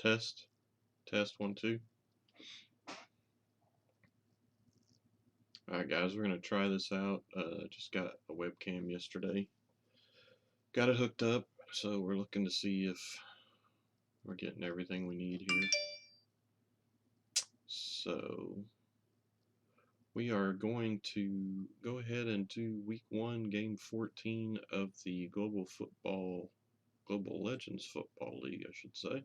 Test. Test 1, 2. Alright guys, we're going to try this out. Just got a webcam yesterday. Got it hooked up, so we're looking to see if we're getting everything we need here. So we are going to go ahead and do week 1, game 14 of the Global Legends Football League, I should say.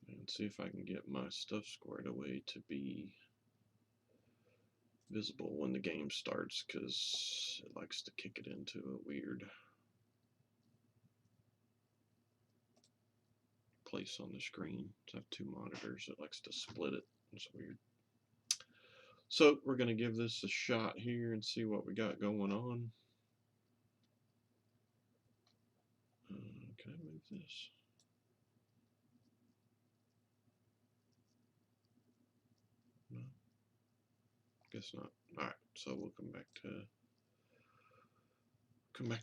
And see if I can get my stuff squared away to be visible when the game starts, because it likes to kick it into a weird place on the screen. I have 2 monitors. It likes to split it. It's weird. So we're going to give this a shot here and see what we got going on. Can I move this? No. Guess not. Alright, so we'll come back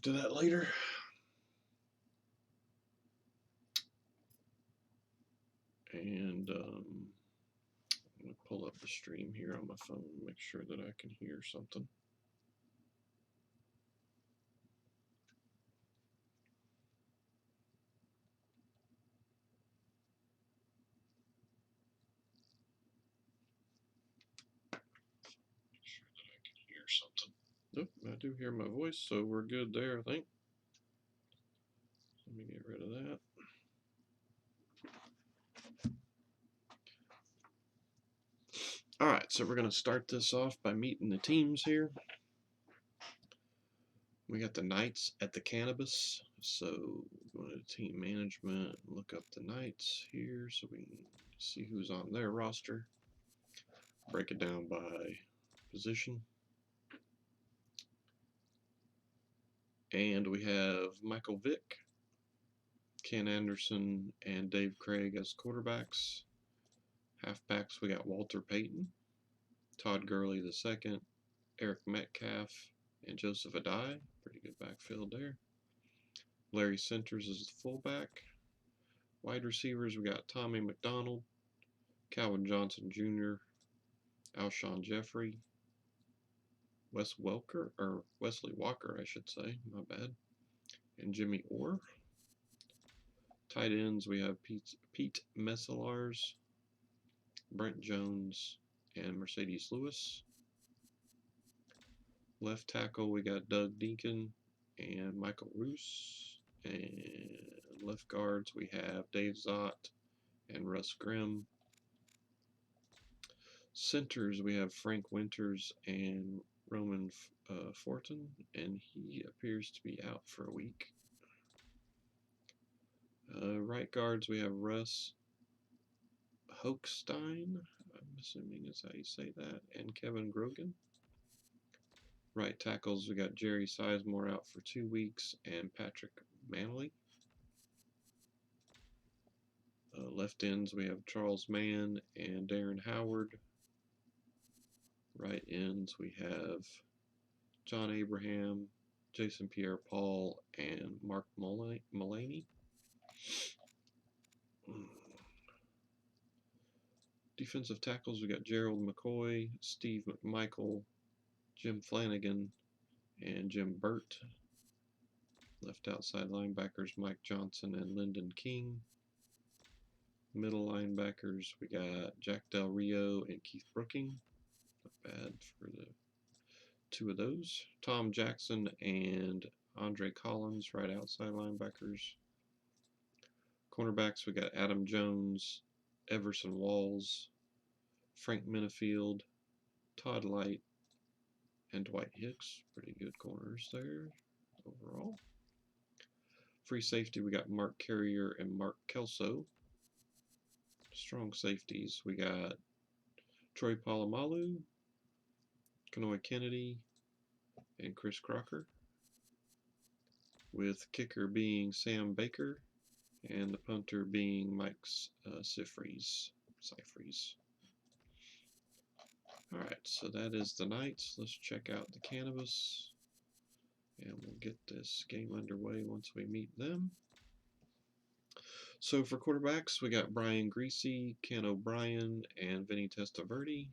to that later. And I'm going to pull up the stream here on my phone and make sure that I can hear something. Nope, I do hear my voice, so we're good there, I think. Let me get rid of that. Alright, so we're going to start this off by meeting the teams here. We got the Knights at the Cannabis, so go to team management, look up the Knights here so we can see who's on their roster. Break it down by position. And we have Michael Vick, Ken Anderson, and Dave Craig as quarterbacks. Halfbacks, we got Walter Payton, Todd Gurley II, Eric Metcalf, and Joseph Adai. Pretty good backfield there. Larry Centers is the fullback. Wide receivers, we got Tommy McDonald, Calvin Johnson Jr., Alshon Jeffrey, Wesley Walker, I should say, my bad, and Jimmy Orr. Tight ends, we have Pete Messelars, Brent Jones, and Mercedes Lewis. Left tackle, we got Doug Deacon and Michael Roos. And left guards, we have Dave Zott and Russ Grimm. Centers, we have Frank Winters and Roman Fortin, and he appears to be out for a week. Right guards, we have Russ Hochstein, I'm assuming is how you say that, and Kevin Grogan. Right tackles, we got Jerry Sizemore out for 2 weeks, and Patrick Manley. Left ends, we have Charles Mann and Darren Howard. Right ends, we have John Abraham, Jason Pierre-Paul, and Mark Mullaney. Defensive tackles, we got Gerald McCoy, Steve McMichael, Jim Flanagan, and Jim Burt. Left outside linebackers, Mike Johnson and Lyndon King. Middle linebackers, we got Jack Del Rio and Keith Brooking. Not bad for the 2 of those. Tom Jackson and Andre Collins, right outside linebackers. Cornerbacks, we got Adam Jones, Everson Walls, Frank Minifield, Todd Light, and Dwight Hicks. Pretty good corners there overall. Free safety, we got Mark Carrier and Mark Kelso. Strong safeties, we got Troy Polamalu, Kanoy Kennedy, and Chris Crocker. With kicker being Sam Baker, and the punter being Mike Seifries. Alright, so that is the Knights. Let's check out the Cannabis, and we'll get this game underway once we meet them. So for quarterbacks, we got Brian Greasy, Ken O'Brien, and Vinny Testaverde.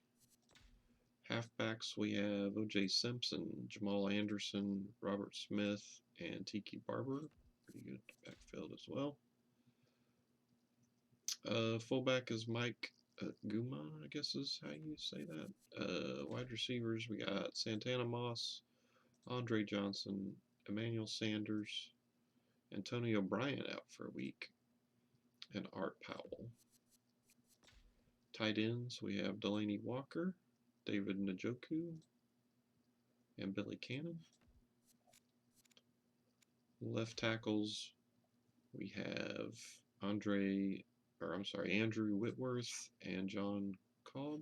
Halfbacks, we have O.J. Simpson, Jamal Anderson, Robert Smith, and Tiki Barber. Pretty good backfield as well. Fullback is Mike Guma, I guess is how you say that. Wide receivers, we got Santana Moss, Andre Johnson, Emmanuel Sanders, Antonio Bryant out for a week, and Art Powell. Tight ends, we have Delaney Walker, David Njoku, and Billy Cannon. Left tackles, we have Andrew Whitworth and John Cobb.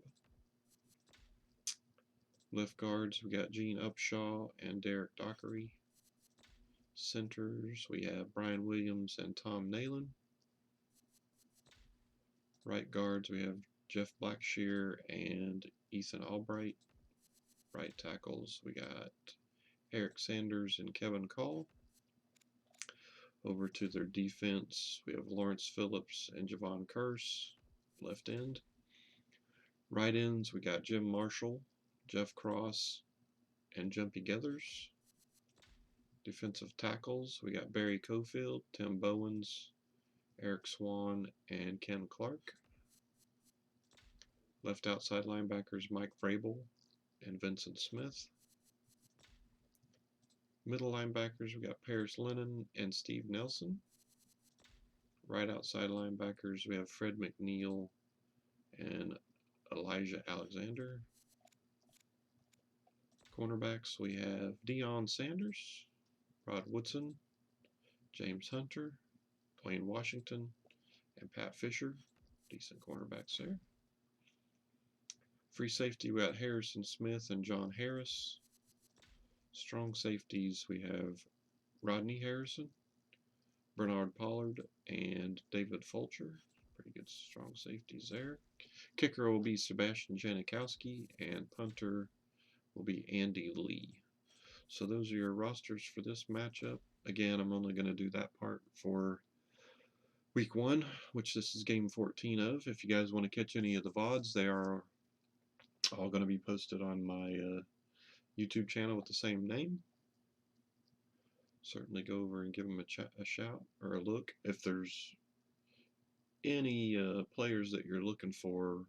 Left guards, we got Gene Upshaw and Derek Dockery. Centers, we have Brian Williams and Tom Nalen. Right guards, we have Jeff Blackshear and Ethan Albright. Right tackles, we got Eric Sanders and Kevin Call. Over to their defense, we have Lawrence Phillips and Javon Curse, left end. Right ends, we got Jim Marshall, Jeff Cross, and Jumpy Geathers. Defensive tackles, we got Barry Cofield, Tim Bowens, Eric Swan, and Ken Clark. Left outside linebackers, Mike Vrabel and Vincent Smith. Middle linebackers, we got Paris Lennon and Steve Nelson. Right outside linebackers, we have Fred McNeil and Elijah Alexander. Cornerbacks, we have Deion Sanders, Rod Woodson, James Hunter, Dwayne Washington, and Pat Fisher. Decent cornerbacks there. Free safety, we got Harrison Smith and John Harris. Strong safeties, we have Rodney Harrison, Bernard Pollard, and David Fulcher. Pretty good strong safeties there. Kicker will be Sebastian Janikowski, and punter will be Andy Lee. So those are your rosters for this matchup. Again, I'm only going to do that part for week 1, which this is game 14 of. If you guys want to catch any of the VODs, they are all going to be posted on my YouTube channel with the same name. Certainly go over and give them a shout or a look. If there's any players that you're looking for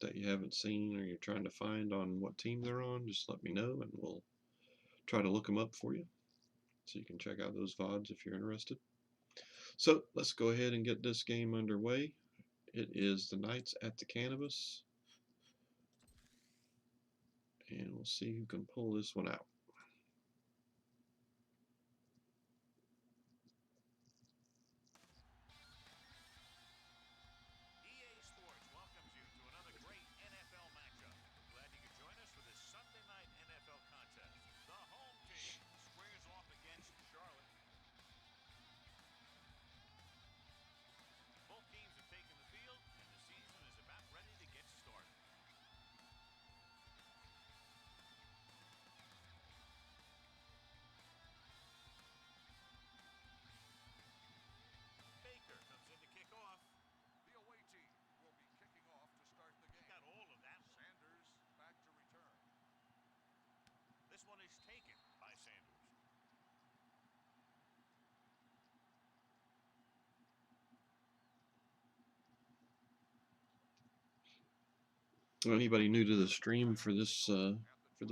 that you haven't seen or you're trying to find on what team they're on, just let me know and we'll try to look them up for you so you can check out those VODs if you're interested. So let's go ahead and get this game underway. It is the Knights at the Cannabis, and we'll see who can pull this one out. Anybody new to the stream for this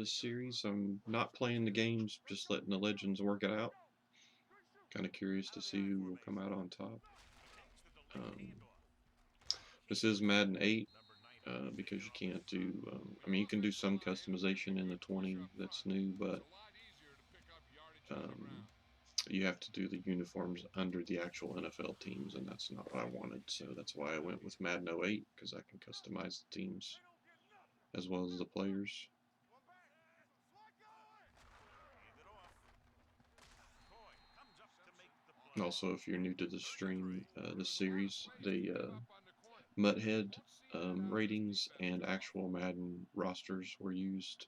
series, I'm not playing the games, just letting the legends work it out. Kind of curious to see who will come out on top. This is Madden 8 because you can't do, I mean, you can do some customization in the 20 that's new, but you have to do the uniforms under the actual NFL teams, and that's not what I wanted, so that's why I went with Madden 08, because I can customize the teams as well as the players. And also, if you're new to the stream, this series, the Mutthead ratings and actual Madden rosters were used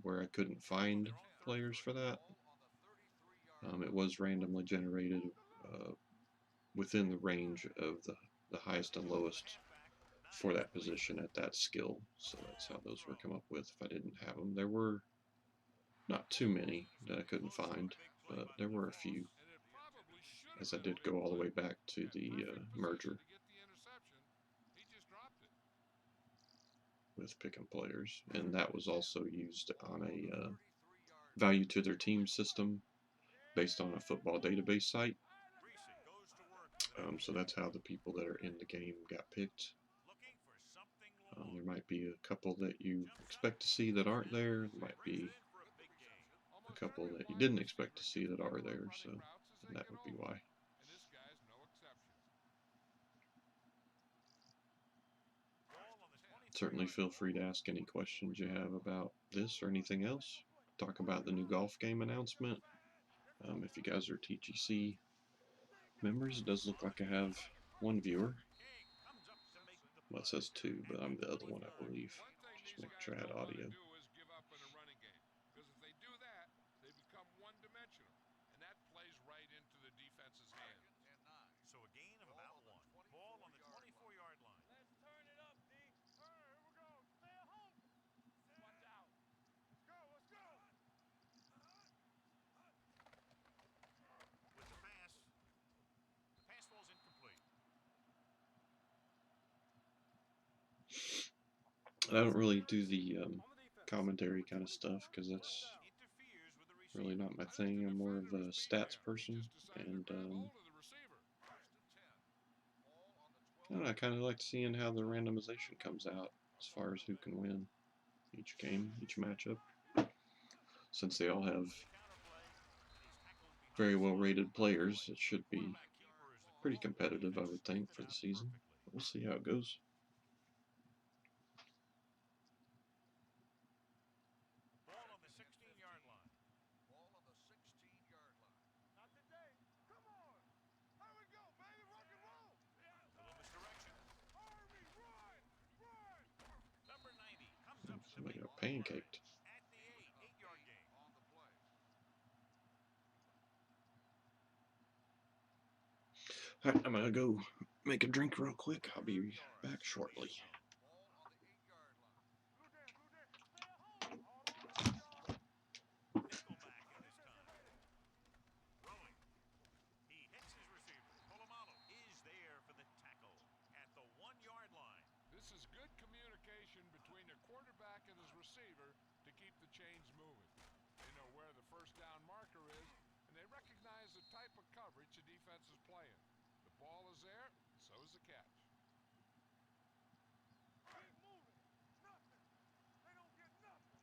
where I couldn't find players for that. It was randomly generated within the range of the highest and lowest for that position at that skill. So that's how those were come up with if I didn't have them. There were not too many that I couldn't find, but there were a few, as I did go all the way back to the merger with picking players, and that was also used on a value to their team system based on a football database site. So that's how the people that are in the game got picked. There might be a couple that you expect to see that aren't there. There might be a couple that you didn't expect to see that are there, so and that would be why. Certainly feel free to ask any questions you have about this or anything else. Talk about the new golf game announcement. If you guys are TGC members, it does look like I have one viewer. Well, it says two, but I'm the other one, I believe. Just make sure I had audio. So a gain of about 1. Ball on the 24-yard line. Let's turn it up, D. All right, here we go. Stay at home. Watch out. Let's go, let's go. With the pass. The pass falls incomplete. I don't really do the commentary kind of stuff because that's really not my thing. I'm more of a stats person, and I don't know, I kind of like seeing how the randomization comes out as far as who can win each game, each matchup, since they all have very well rated players. It should be pretty competitive, I would think, for the season. We'll see how it goes. Ball on the 16-yard line. Ball on the 16-yard line. Not today. Come on. Here we go, baby. Rock and roll. Little misdirection. Army, run. Run. Number 90 comes up to the Somebody got play. pancaked. At the 8-yard gain. On the play. All right, I'm going to go make a drink real quick. I'll be back shortly. Ball on the 8-yard line. Blue Dan, stay at home. All on the 8-yard. Nickelback at this time. Rolling. He hits his receiver. Polamalu is there for the tackle at the 1-yard line. This is good communication between the quarterback and his receiver to keep the chains moving. They know where the first down marker is, and they recognize the type of coverage the defense is playing. The ball is there, so is the catch. Keep moving. Nothing. They don't get nothing.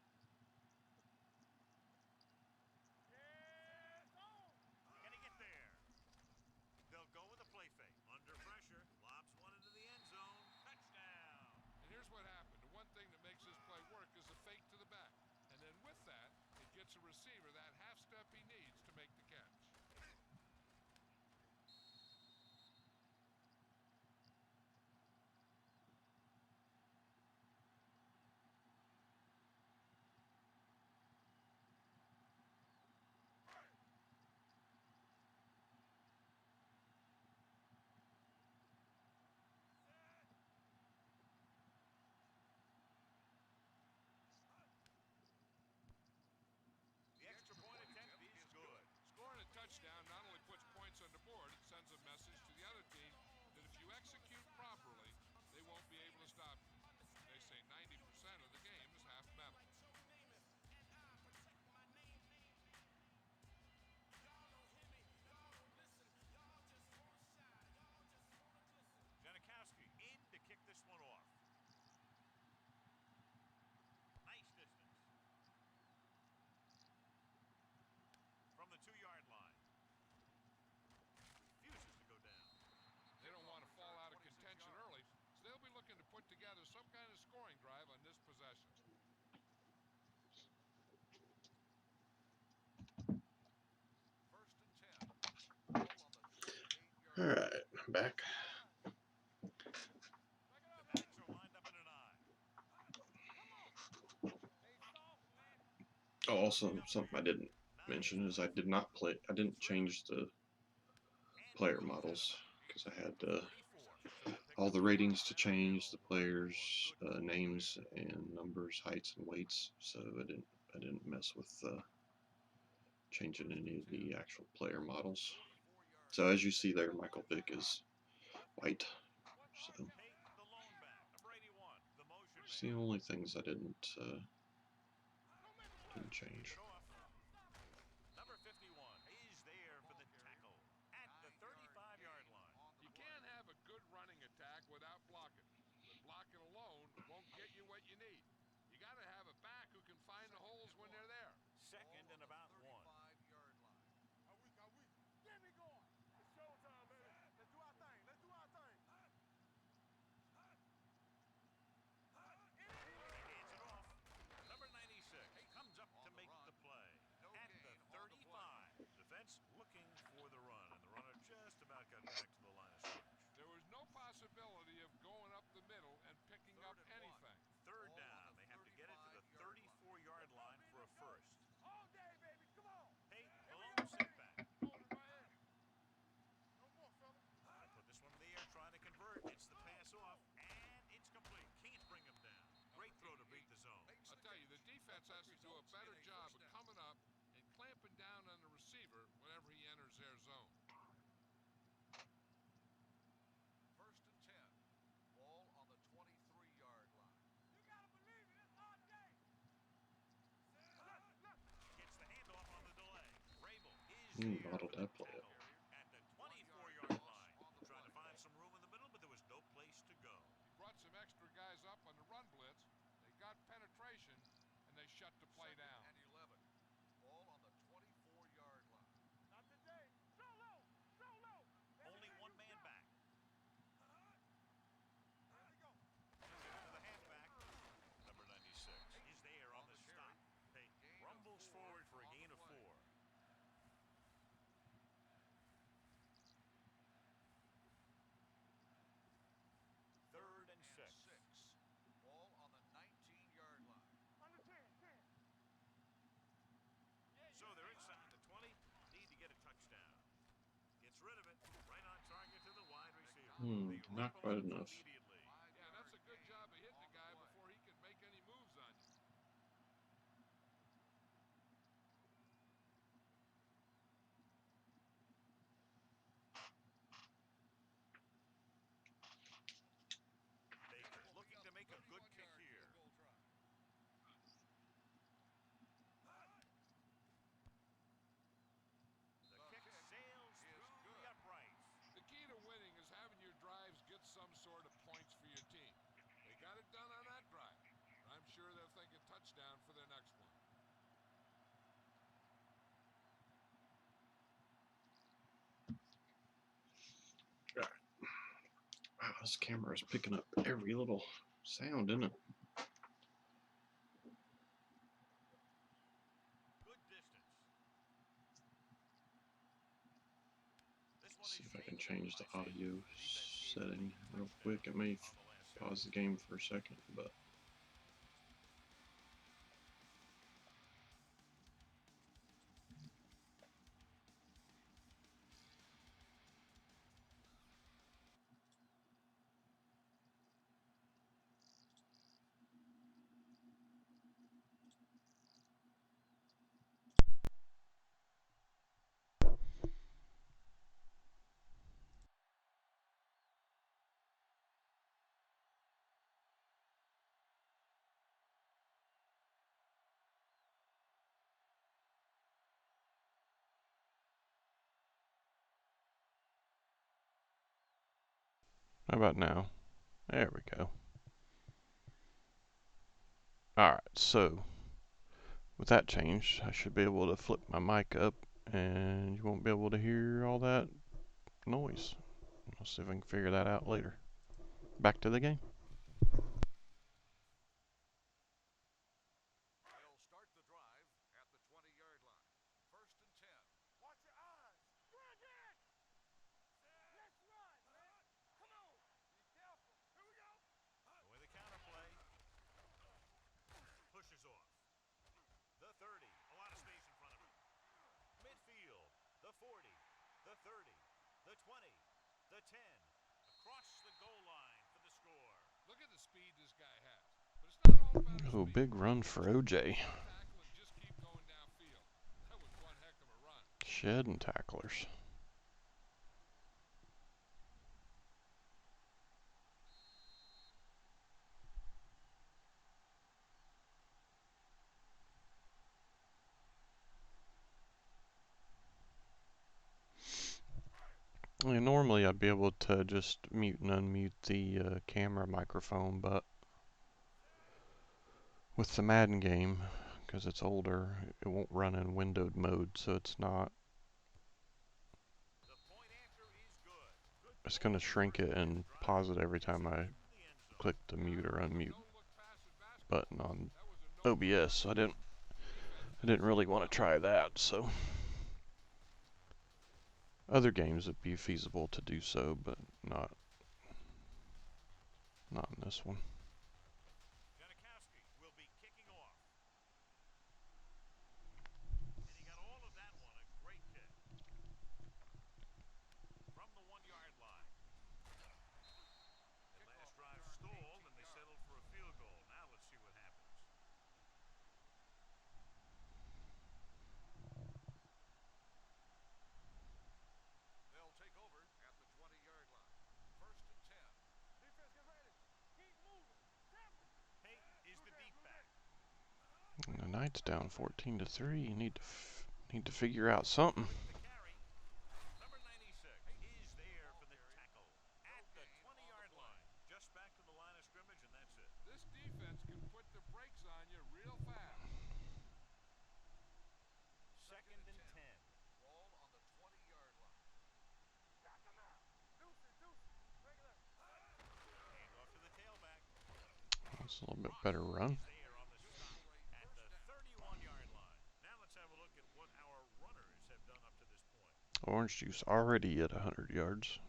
Yeah, it's on. Can he get there? They'll go with a play fake. Under pressure. Lobs one into the end zone. Touchdown. And here's what happened. The one thing that makes this play work is the fake to the back. And then with that, it gets a receiver that half step he needs to make the catch. The extra point attempt is good. Scoring a touchdown not only puts points on the board, it sends a message to the other team that if you execute properly, they won't be able to stop you. They say 90% of the game is half mental. Janikowski in to kick this one off. Nice distance. From the 2-yard line. Refuses to go down. They don't want to fall out of contention early, so they'll be looking to put together some kind of scoring drive on this possession. First and 10. All right, I'm back. The backs are lined up in an eye. Oh, also, something I didn't mention is I didn't change the player models. because I had 34. So all the ratings to change, the players' names and numbers, heights and weights. So I didn't mess with changing any of the actual player models. So as you see there, Michael Vick is white. So Pate, the lone back, number 81, the motion it's the man. only things I didn't change. Hands it off. Number 51 is there for the tackle at the 35-yard line. You can't have a good running attack without blocking, but blocking alone won't get you what you need. You got to have a back who can find the holes when they're there. Second and about 1. Get me going. It's showtime, baby. Let's do our thing. Let's do our thing. Hands it off. Number 96 comes up to make the play at the 35. Defense looking for the run, and the runner just about got back to the line of scrimmage. There was no possibility of going up the middle and picking up anything. Third down. They have to get it to the 34-yard line for a first. All day, baby. Come on. Pate, the lone setback. Hold it right here. No more, fella. Put this one in the air, trying to convert. It's the pass off, and it's complete. Can't bring him down. Great throw to beat the zone. I'll tell you, the defense has to do a better job of coming up and clamping down on the receiver whenever he enters their zone. First and 10. Ball on the 23-yard line. You gotta believe it. It's our day. Gets the handoff on the delay. Rabel is Modeled that play up. at the 24-yard line. Trying to find some room in the middle, but there was no place to go. He brought some extra guys up on the run blitz. They got penetration, and they shut the play Second down. and 11. Ball on the 24-yard line. Not today. Throw low. Throw low. Only one man back. There we go. To the halfback. Number 96 is there on the stop. Pate rumbles forward for a gain of 4. Third and 6. Ball on the 19-yard line. Under 10. 10. So they're inside the 20. Need to get a touchdown. Gets rid of it. Right on target to the wide receiver. They Not rip quite him enough. immediately. Yeah, that's a good job of hitting the guy before he can make any moves on you. Baker looking to make a good kick here. The kick sails through the uprights. The key to winning is having your drives get some sort of points for your team. They got it done on that drive. I'm sure they're thinking touchdown for their next one. Wow, this camera is picking up every little sound, isn't it? Good distance. This one Let's see is if I can shaped change the by Fayetteville. audio Defense gave setting up a real touchdown quick. It may on the last drive. pause the game for a second, but how about now? There we go. Alright, so with that changed, I should be able to flip my mic up and you won't be able to hear all that noise. I'll see if I can figure that out later. Back to the game. They'll start the drive at the 20-yard line. First and 10. Watch your eyes. Run it! Let's run, man. Come on. Be careful. Here we go. Going the counter play. Pushes off. The 30. A lot of space in front of him. Midfield. The 40. The 30. The 20. The The 10. Across the goal line for the score. Look at the speed this guy has. But it's not all about his Oh, speed. big run for OJ. Tackle and just keep going downfield. That was one heck of a run. Shedding tacklers. Normally I'd be able to just mute and unmute the camera microphone, but with the Madden game, because it's older, it won't run in windowed mode, so it's not. The point answer is good. Good It's goal. going to shrink it and pause it every time I To the end zone. click the mute or unmute No-look pass in basketball. button on That was a no-look OBS. pass. So I Defense didn't really want to try that. So other games would be feasible to do so, but not in this one. Janikowski will be kicking off. And he got all of that one. A great kick. From the 1-yard line. The last drive stalled and they settled for a field goal. Now let's see what happens. They'll take over at the 20-yard line. First and 10. Defense, get ready. Keep moving. Pate is the deep back. And the Knights down 14-3. You need to figure out something. The carry. Number 96 is there for the tackle at the 20-yard line. Just back to the line of scrimmage, and that's it. This defense can put the brakes on you real fast. Second and 10. Ball on the 20-yard line. Hand off to the tailback. That's a little bit better run. There on the stop at the 31-yard line. Now let's have a look at what our runners have done up to this point. Orange juice already at 100 yards.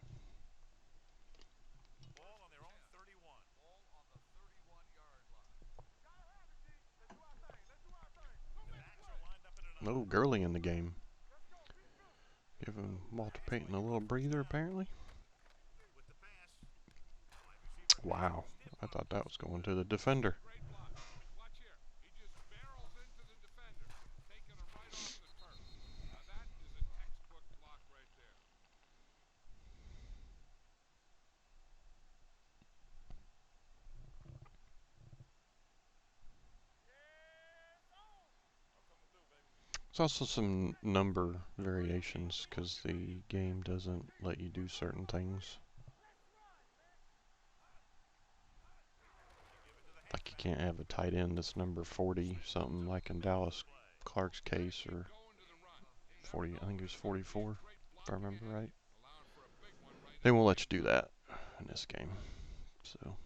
Ball on their own 31. Ball on the 31-yard line. The backs are lined up in an No Gurley in the game. Giving Walter Payton a little breather, apparently. with the pass. Wide receiver Wow, I thought that was going to the defender. Great block. Watch here. He just barrels into the defender, taking him right off the turf. Now that is a textbook block right there. There's also some number variations because the game doesn't let you do certain things. Like you can't have a tight end that's number 40 something like in Dallas Clark's case, or Going to the run. 40, I think it was 44 if I remember right. Allowing for a big one right They won't let you do that in this game. So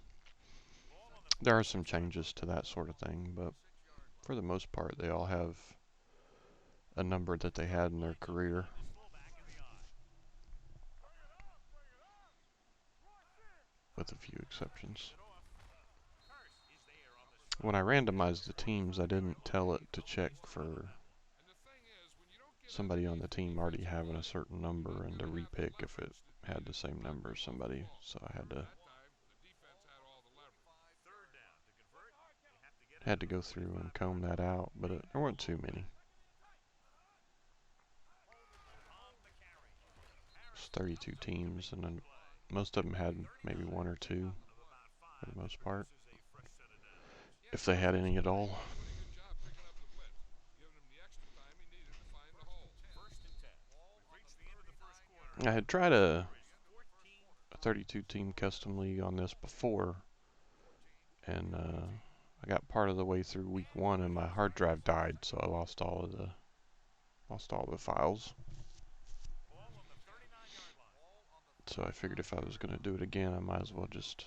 there are some changes to that sort of thing, but for the most part they all have a number that they had in their career, fullback in the eye. with a few exceptions. It off. Hurst is there on the stop. When I randomized the teams, I didn't tell it to check for And the thing is, when you don't get somebody on the team already having a certain number and to repick if it had the same number as somebody, so I had to that time, the defense had all the leverage. Third down to convert. They have to get it. had to go through and comb that out, but there weren't too many. On the carry. It's 32 teams, and then most of them had maybe one or two Of about for 5. the most part, This is a fresh set of downs. if they had any at all. Pretty good job picking up the blitz, giving him the extra time he needed to find the hole. First and 10. We've reached the end of the first quarter. I had tried a 14. 32 team custom league on this before, and I got part of the way through week 1 and my hard drive died, so I lost all the files. Ball on the 39-yard line. So I figured if I was going to do it again, I might as well just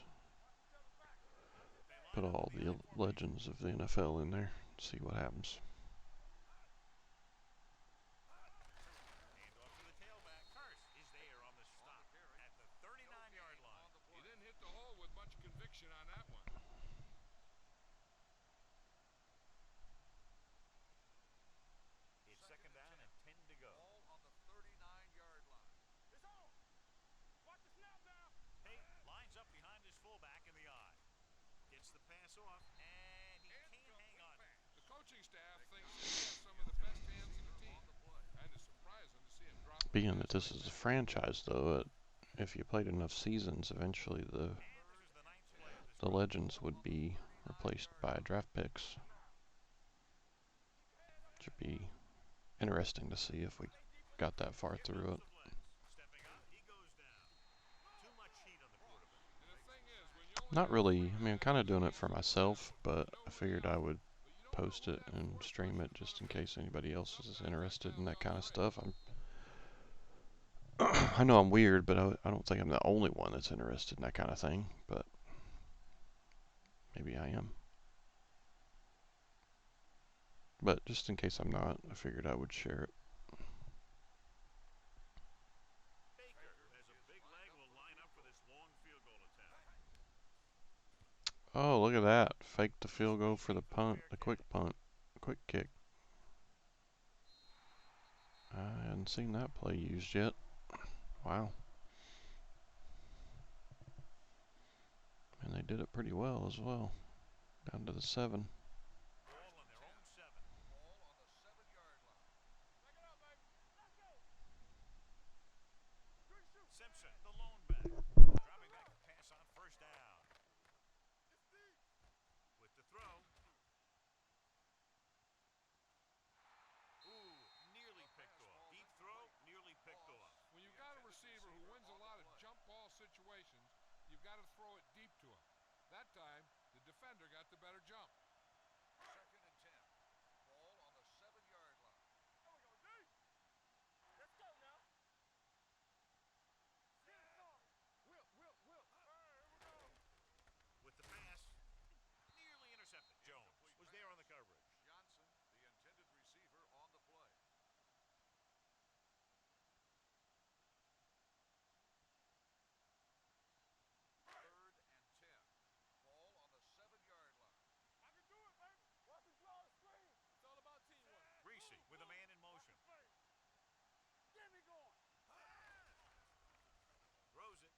put all the legends of the NFL in there, see what happens. Hand off to the tailback. Hurst is there on the stop at the 39-yard line. He didn't hit the hole with much conviction on that one. It's second down and 10 to go. Ball on the 39-yard line. It's on. Watch the snap. pass off, and he can't hang on it. The coaching staff thinks that he has some of the best hands in the team. Kind of surprising to see him drop a Being that pass this like is a that. franchise, though, if you played enough seasons, eventually And this is the ninth play of this the drive. legends would be replaced by draft picks. Should be interesting to see if we got that far Here through comes it. the blitz. Stepping up, he goes down. Too much heat on the quarterback. And the thing is, when you only Not have really. three I mean, I'm guys kind of on doing the it for field myself, but and I nobody figured I else, would but you don't know post who it that and fourth stream it person's just in gonna be. case anybody else is Sometimes that interested in sounds that kind of outrageous. stuff. I know I'm weird, but I don't think I'm the only one that's interested in that kind of thing, but maybe I am. But just in case I'm not, I figured I would share it. Baker has a big leg, will line up for this long field goal attempt. Oh, look at that. Fake the field goal for the punt, the quick punt, quick kick. I hadn't seen that play used yet. Wow. And they did it pretty well as well. Down to the 7. Ball on their own 7. Ball on the 7-yard line. Simpson, the lone back. Dropping back to pass on first down. With the throw. Ooh, nearly picked off. Deep throw, nearly picked off. When you've got a receiver who wins a lot of jump ball situations, you've got to throw it deep to him. That time, the defender got the better jump. 2nd and 10. Ball on the 7-yard line. With the pass. Nearly intercepted. Jones was there on the coverage. Johnson, the intended receiver, on the play. 3rd and 10. Ball on the 7-yard line. Greasy with a man in motion. Throws it.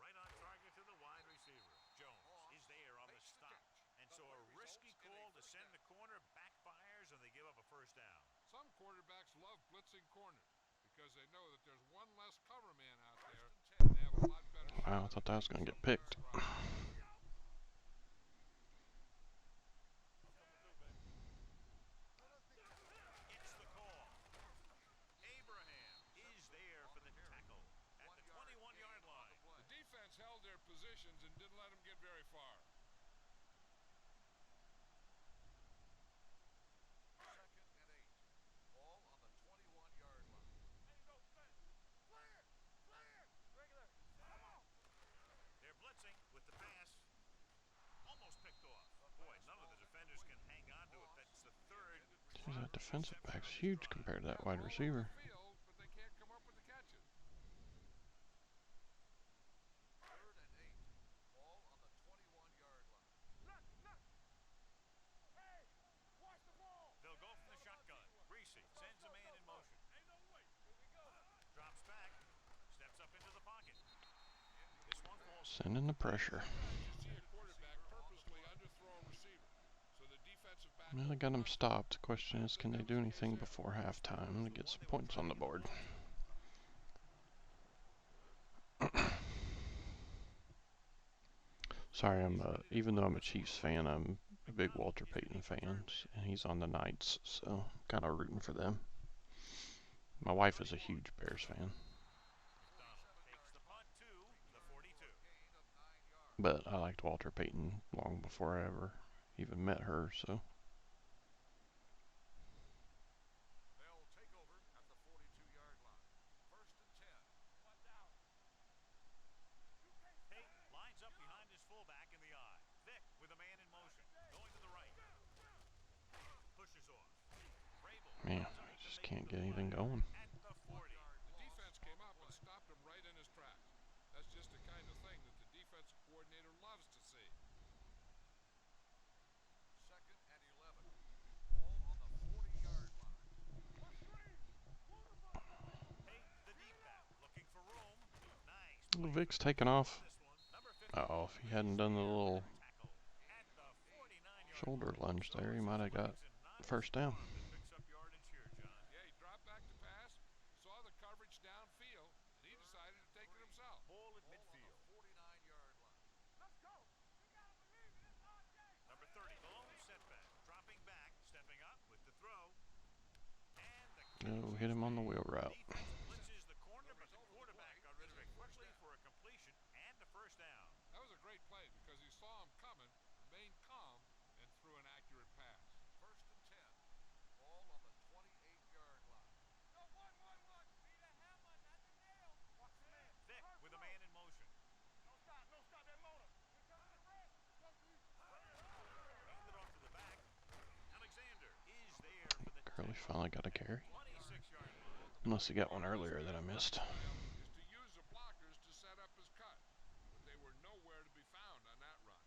Right on target to the wide receiver. Jones is there on the stop. And so a risky call to send the corner backfires and they give up a first down. Some quarterbacks love blitzing corners because they know that there's one less cover man out there and they have a lot better shot. Wow, I thought that was going to get picked. It's the call. Abraham is there for the tackle at the 21-yard line. The defense held their positions and didn't let them get very far. 2nd and 8. Ball on the 21-yard line. They're blitzing with the pass. Almost picked off. Boy, none of the defenders can hang on to it. That's the 3rd. Geez, that defensive back's huge compared to that wide receiver. Field, but they can't come up with the catches. 3rd and 8. Ball on the 21-yard line. They'll go from the shotgun. Greasy sends a man in motion. Drops back. Steps up into the pocket. This one falls. Sending the pressure. You see a quarterback purposely underthrow a receiver, so the defensive back. Well, they got them stopped. The question is, can they do anything before halftime to get some points on the board? Sorry, even though I'm a Chiefs fan, I'm a big Walter Payton fan, and he's on the Knights, so kind of rooting for them. My wife is a huge Bears fan, McDonald takes the punt to the 42. Gain of 9 yards. but I liked Walter Payton long before I ever even met her, so. They'll take over at the 42-yard line. 1st and 10. Payton lines up behind his fullback in the eye. Vick with a man in motion. Going to the right. Pushes off. Vrabel Man, runs up I to just make can't it get to the anything line going. at the 40. The defense came up and stopped him right in his tracks. That's just the kind of thing that the defensive coordinator loves to see. 2nd and 11. Ball on the 40-yard line. Payton, the deep back, looking for room. Nice. Vic's taking off. This one. Number 50. Uh-oh, if he hadn't done the little Tackle at the Shoulder lunge there. He might have got first down. That picks up yardage here, John. Yeah, he dropped back to pass, saw the coverage downfield, and he decided to take it himself. Ball at Ball on midfield. the 49-yard line. Let's go. You gotta believe it. It's RJ. Number 30, the lone setback. Dropping back, stepping up with the throw. And the No, hit him on the wheel route. defense blitzes the corner, but the quarterback got rid of it quickly for a completion and a first down. That was a great play because he saw him coming, remained calm, and threw an accurate pass. First and 10. Ball on the 28-yard line. No, one. Be the hammer, not the nail. Watch the man. Vick with a man in motion. No stop that motor. Here comes the red. Handed off to the back. Alexander is there for the Curly finally got a carry. 26-yard line. Unless he got one earlier that I missed. Is to use the blockers to set up his cut, but they were nowhere to be found on that run.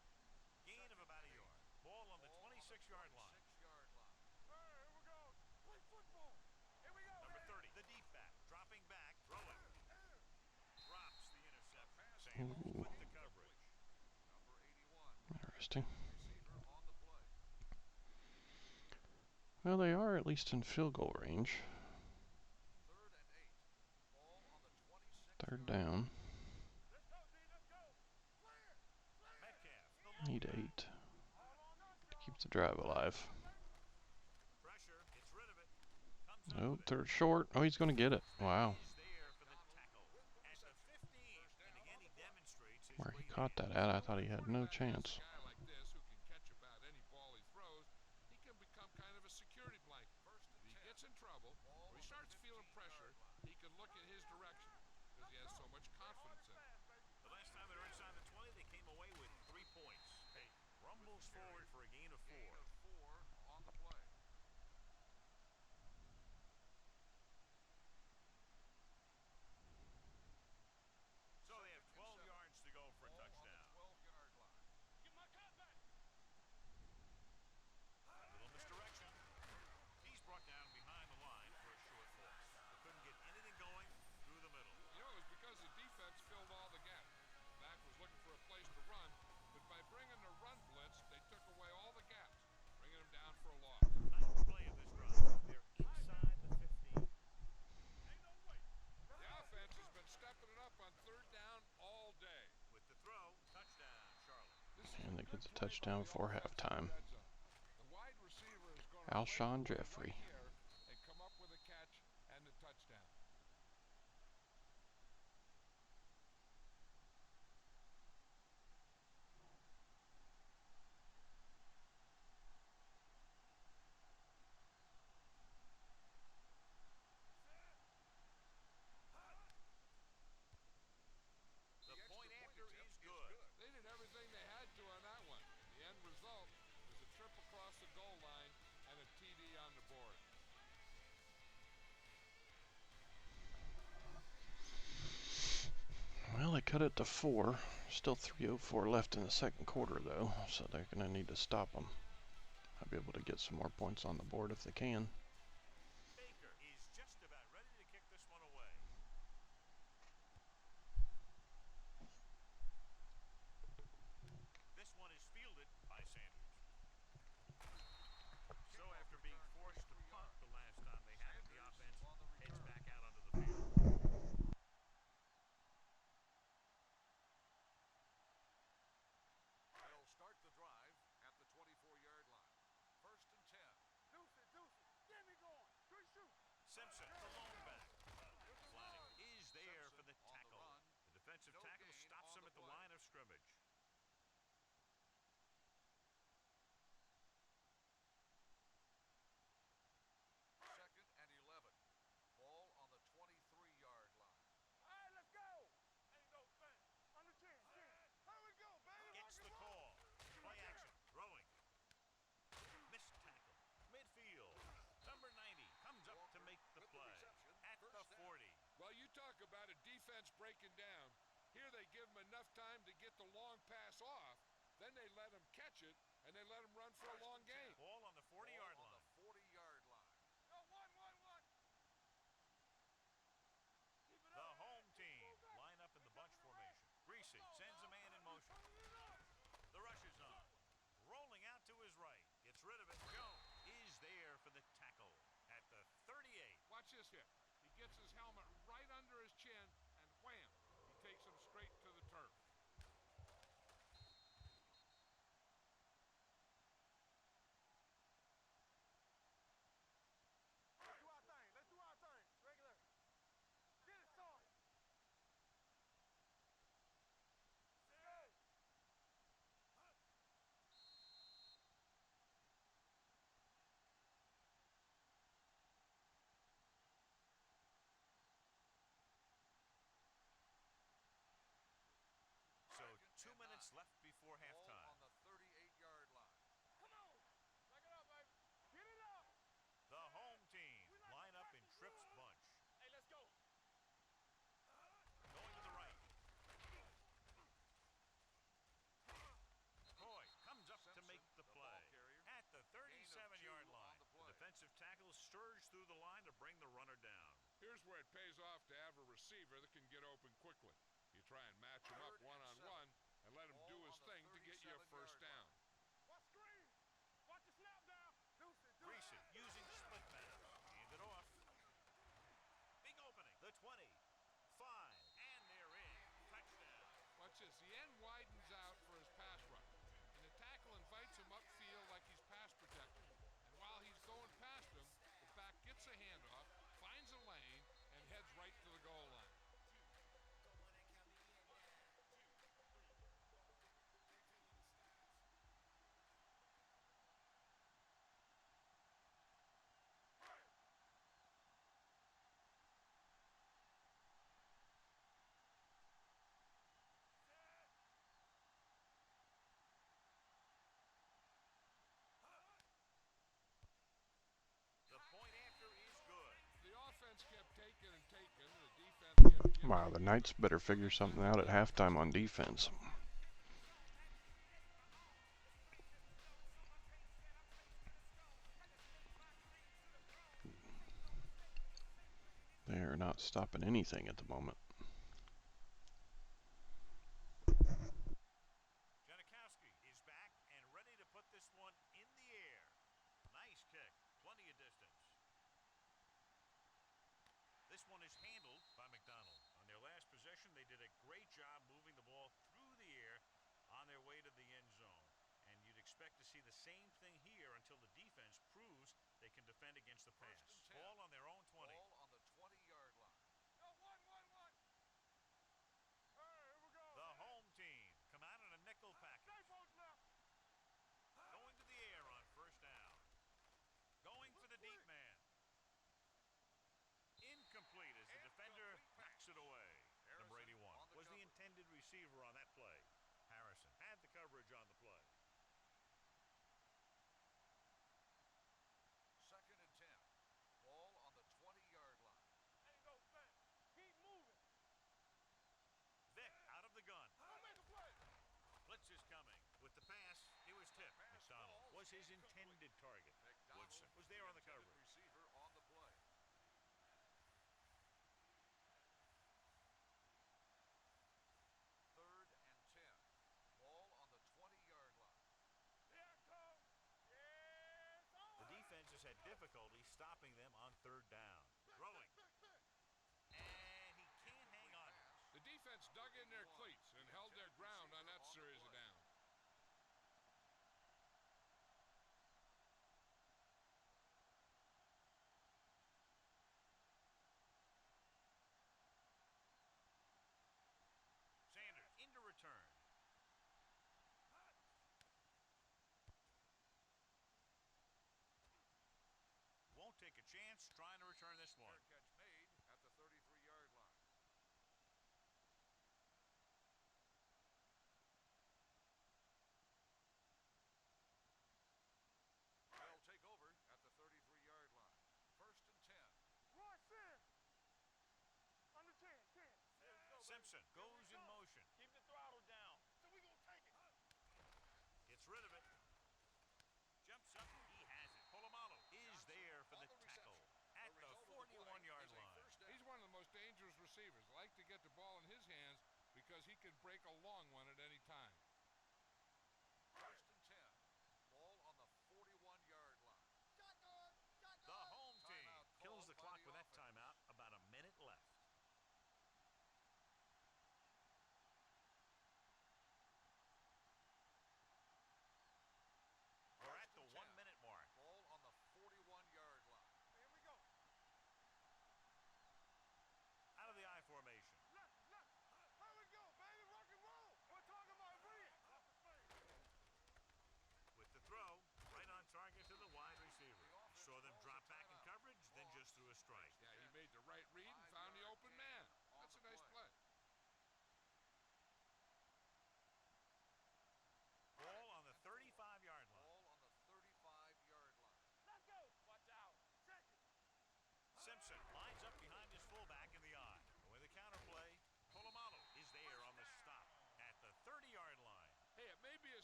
Gain of about a yard. Ball on the 26-yard line. 26-yard line. Hey, here we go. Play football. Here we go. Number 30, the deep back. Dropping back, throwing. Drops the interception. Sanders Ooh. with the coverage. Number 81. Interesting. Receiver on the play. Well, they are at least in field goal range. 3rd and 8. Ball on the 26. Third down. Let's go, D. Let's go. Metcalf, the lone Need back. 8 to keep the drive alive. Pressure, gets rid of it. Comes up Oh, with it. third short. Oh, he's going to get it. Wow. He's there for the tackle. At the 15, and again he demonstrates his Where he weight caught that at, I thought he had no chance. A guy like this who can catch about any ball he throws, he can become kind of a security blanket. First If and he 10. gets in trouble, or he starts feeling pressure, he can look in his direction because he has so much confidence in him. The last time they were inside the 20, they came away with 3 points. Rumbles forward for a gain of 4. Gain of 4 on the play. So they have 12 yards to go for a Ball on the touchdown. 12-yard line. Get my cut back. A little misdirection. He's brought down behind the line for a short loss. They couldn't get anything going through the middle. You know, it was because the defense filled all the gaps. Back was looking for a place to run, but by bringing the run blitz, they took away all the gaps, bringing him down for a loss. Ninth play of this drive. They're inside the 15. The offense has been stepping it up on 3rd down all day. With the throw, touchdown, Charlotte. This is And a they good get the play by touchdown the before offense in the halftime. red zone. The wide receiver is going to Alshon Jeffrey. right here and come up with a catch and the touchdown. The point after is good. They did everything they had to on that one. The end result is a trip across the goal line and a TD on the board. Well, they cut it to 4. Still 3:04 left in the second quarter, though, so they're going to need to stop them. I'll be able to get some more points on the board if they can. Baker is just about ready to kick this one away. This one is fielded by Sanders. So after being forced to punt the last time they had it, the offense heads back out onto the field. They'll start the drive at the 24-yard line. First and 10. Get me going. Good shoot. Simpson, the lone back. Flanning is there for the Simpson on the tackle. run. The defensive No tackle gain stops on him the at the play. line of scrimmage. Second and 11. Ball on the 23-yard line. All right, let's go. Ain't no thing. On the 10. Here we go, baby. Gets the call. Play action. Throwing. Missed tackle. Midfield. Number 90 comes up to make the with the play. reception. At the First down. 40. Well, you talk about a defense breaking down. Here they give them enough time to get the long pass off. Then they let him catch it, and they let him run for a long gain. Ball on the 40-yard Ball on line. the 40-yard line. No, one. The home team line up in the bunch formation. Greasy sends a man in motion. The rush is on. Rolling out to his right. this hit. He gets his helmet right under his chin, and wham, he takes him straight to the turf. Let's do our thing. Let's do our thing. Regular. Get it started. Go. So Second 2 and minutes 9. left before Ball halftime. on the 38-yard line. Come on. Back it up, baby. Get it up. The home team We like line to up in practice, Tripp's boys. bunch. Hey, let's go. Going to the right. Croy comes up to make Simpson, the the ball play. carrier. At the 37-yard two line, on the the play. defensive tackles surge through the line to bring the runner down. Here's where it pays off to have a receiver that can get open quickly. You try and match him up Third and one-on-one and let him Ball do his on the thing to get you a 37-yard first down. line. Watch screen. Watch the snap down. Deuce it. Greasy using split man. Hand it off. Big opening. The 20. 5. And they're in. Touchdown. Watch this. The end widens out for his pass rush, and the tackle invites him upfield like he's pass protecting. And while he's going past him, the back gets a handoff, finds a lane, and heads right to the goal line. The point after is good. The offense kept taking and taking, and the defense kept giving. Wow, the Knights better figure something out at halftime on defense. They are not stopping anything at the moment. Janikowski is back and ready to put this one in the air. Nice kick. Plenty of distance. This one is handled by McDonald. On their last possession, they did a great job moving the ball through the air on their way to the end zone. And you'd expect to see the same thing here until the defense proves they can defend against the pass. First and 10. Ball on their own 20. Ball on the 20-yard line. Yo, one. Hey, here we go. The home team come out in a nickel package. Stay both left. Going to the air on first down. Going for the deep man. Incomplete as the defender knocks it away. Number 81 was the intended receiver on that play. Harrison had the coverage on the play. Second and 10. Ball on the 20-yard line. Ain't no thing. Keep moving. Vick out of the gun. Don't make a play. Blitz is coming. With the pass, it was tipped. McDonald was his intended target. Woodson was there on the coverage. Receiver on the play. Third and 10. Ball on the 20-yard line. Here it comes. Yeah, it's on. The defense has had difficulty stopping them on third down. Throwing. And he can't hang on. The defense dug in their cleats and held their ground on that series of downs. Sanders into return. Won't take a chance trying to return this one. Fair catch made at the 33-yard line. They'll take over at the 33-yard line. First and 10. Roy Sim. Under 10. Simpson goes in motion. Keep the throttle down. So we gonna take it. Gets rid of it. Jumps up. He has it. Polamalu is there for the tackle at the 41-yard line. He's one of the most dangerous receivers. Like to get the ball in his hands because he can break a long one at any time. First and 10. Ball on the 41-yard line. The home team kills the clock with that timeout.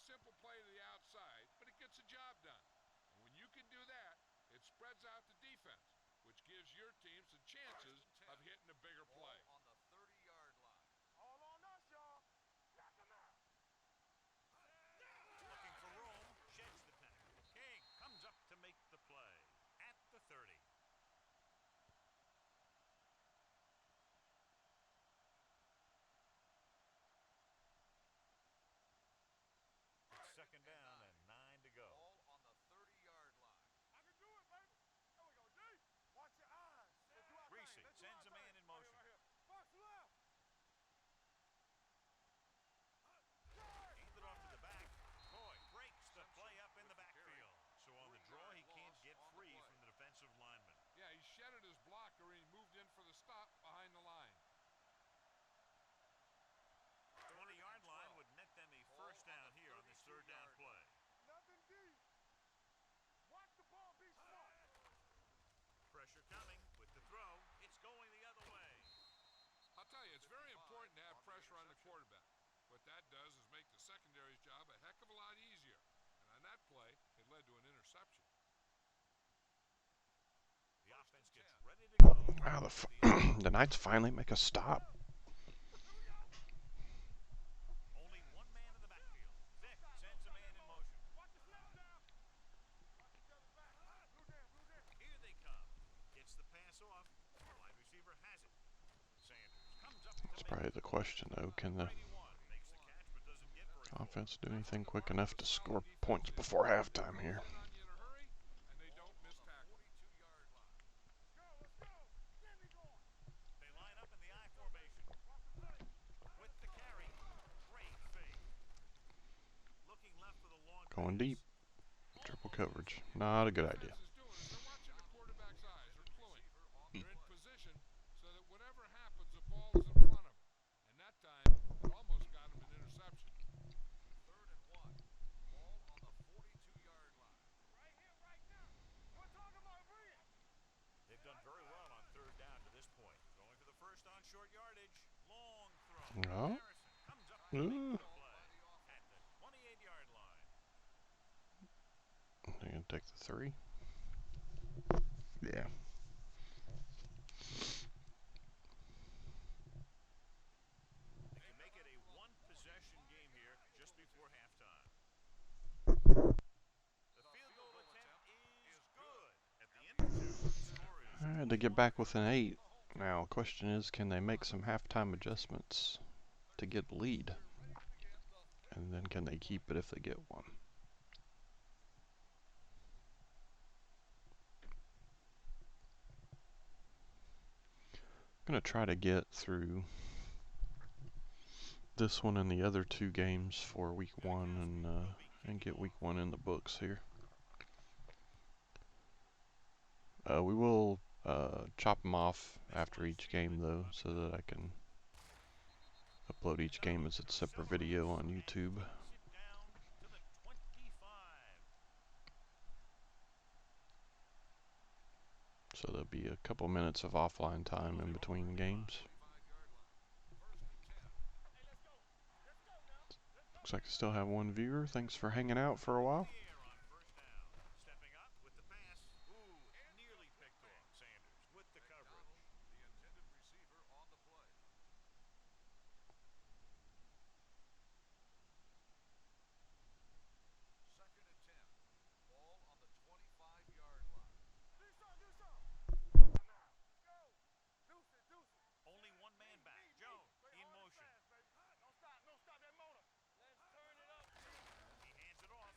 simple play to the outside, but it gets the job done. And when you can do that, it spreads out the defense, which gives your team some chances of hitting a bigger play. Ball on the 30-yard line. All on us, y'all. Knock 'em out. Looking for room, sheds the tackle. King comes up to make the play at the 30. It's second down and 9 to go. Ball on the 30-yard line. I can do it, baby. There we go, D. Watch your eyes. Let's do our Reese thing. Let's do sends our a man thing. in motion. Right here. Box left. Handed off to the back. Boy, breaks the play up in the backfield. So on the draw, he can't get free from the defensive lineman. Yeah, he shedded his blocker and he moved in for the stop behind the line. 20-yard line would net them a first down here on this third down play. Nothing deep. Watch the ball be smart. Pressure coming with the throw. It's going the other way. I'll tell you, it's very important to have pressure on the quarterback. What that does is make the secondary's job a heck of a lot easier. And on that play, it led to an interception. The offense gets ready to go. Wow, the Knights finally make a stop. Only one man in the backfield. Vick sends a man in motion. Watch the snap now. Watch each other back. Blue down, blue down. Here they come. Gets the pass off. The wide receiver has it. Sanders comes up to That's probably the question, though. Can the Brady one makes the catch but doesn't get very far. offense do anything quick enough to score points before halftime here? On you in a hurry, and they don't miss tackle. 42-yard line. Let's go. Get me going. They line up in the I formation. Watch the play. With the carry. Great fake. Looking left for the long Going pass. deep. Triple coverage. Not a good idea. Defense is doing is they're watching the quarterback's eyes. They're cluing. They're in position so that whatever happens, the ball is in front of them. And that time, it almost got him an interception. 3rd and 1. Ball on the 42-yard line. Right here, right now. We're talking about real. They've done very well on third down to this point. Going for the first on short yardage. Long throw. Oh. Harrison comes up to make Ooh. the play at the 28-yard line. They're going to take the 3. Yeah. They can make it a one-possession game here just before halftime. The field goal attempt is good. At the end of 2, the score is All right, they get back with an 8. Now, question is, can they make some halftime adjustments to get the lead? And then can they keep it if they get one? I'm going to try to get through this one and the other 2 games for week 1 and get week 1 in the books here. We will chop them off after each game, though, so that I can upload each game as a separate video on YouTube. it down to the 25. So there'll be a couple minutes of offline time in between games. 45-yard line. 1st and 10. Hey, let's go. Let's go now. Let's go. Looks like I still have one viewer. Thanks for hanging out for a while. Here on first down. Stepping up with the pass. Ooh, nearly picked off. Sanders with the coverage. McDonald, the intended receiver on the play. 2nd and 10. Ball on the 25-yard line. Do something, do something. Come out. Go. Deuce it, deuce it. Only one man back. Jones in motion. Don't stop, don't stop that motor. Let's turn it up. He hands it off.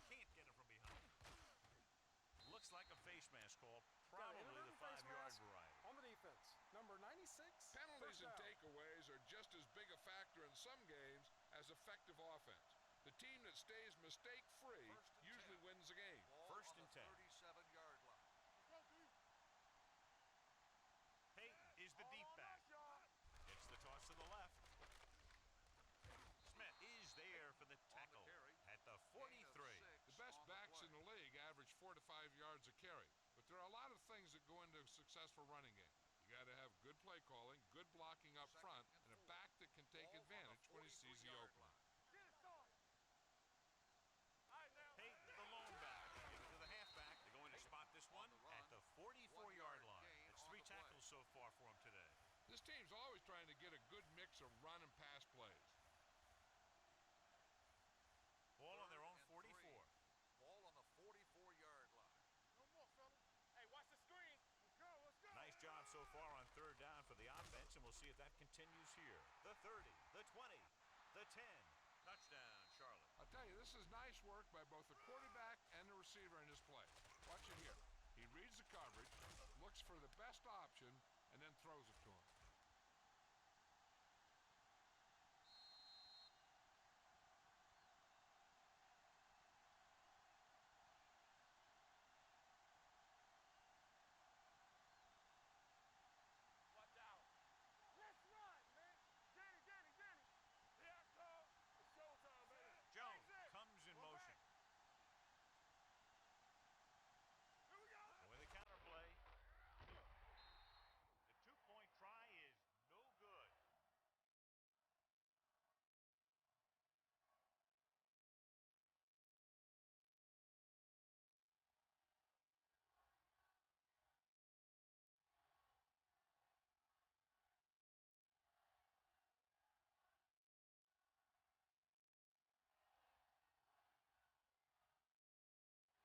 Can't get it from behind. Looks like a face mask call. Probably the 5-yard variety. On the defense, number 96. Penalties first and down. takeaways are just as big a factor in some games as effective offense. The team that stays mistake-free 1st and usually 10. wins the game. Ball First on and the 10. 37-yard line. Peyton is the deep All on back. us, y'all. It's the toss to the left. Smith is there for the tackle carry. at the 43. The best backs in the league average 4 to 5 yards a carry. But there are a lot of things that go into a successful running game. You got to have good play calling, good blocking up front, and a back that can take advantage when he sees the opening. Get it started. so far for him today. This team's always trying to get a good mix of run and pass plays. Ball on their own Third and 44. Ball on the 44-yard line. No more, fella. Hey, watch the screen. Let's go, let's go. Nice job so far on third down for the offense, and we'll see if that continues here. The 30, the 20, the 10. Touchdown, Charlotte. I'll tell you, this is nice work by both the quarterback and the receiver in this play. Watch it here. He reads the coverage, looks for the best option, and then throws it to him. Watch out. Let's run, man. Danny. Here I come. It's showtime, baby. Jones Exit. comes in Go motion. back. Here we go. And with the counter play, the two-point try is no good.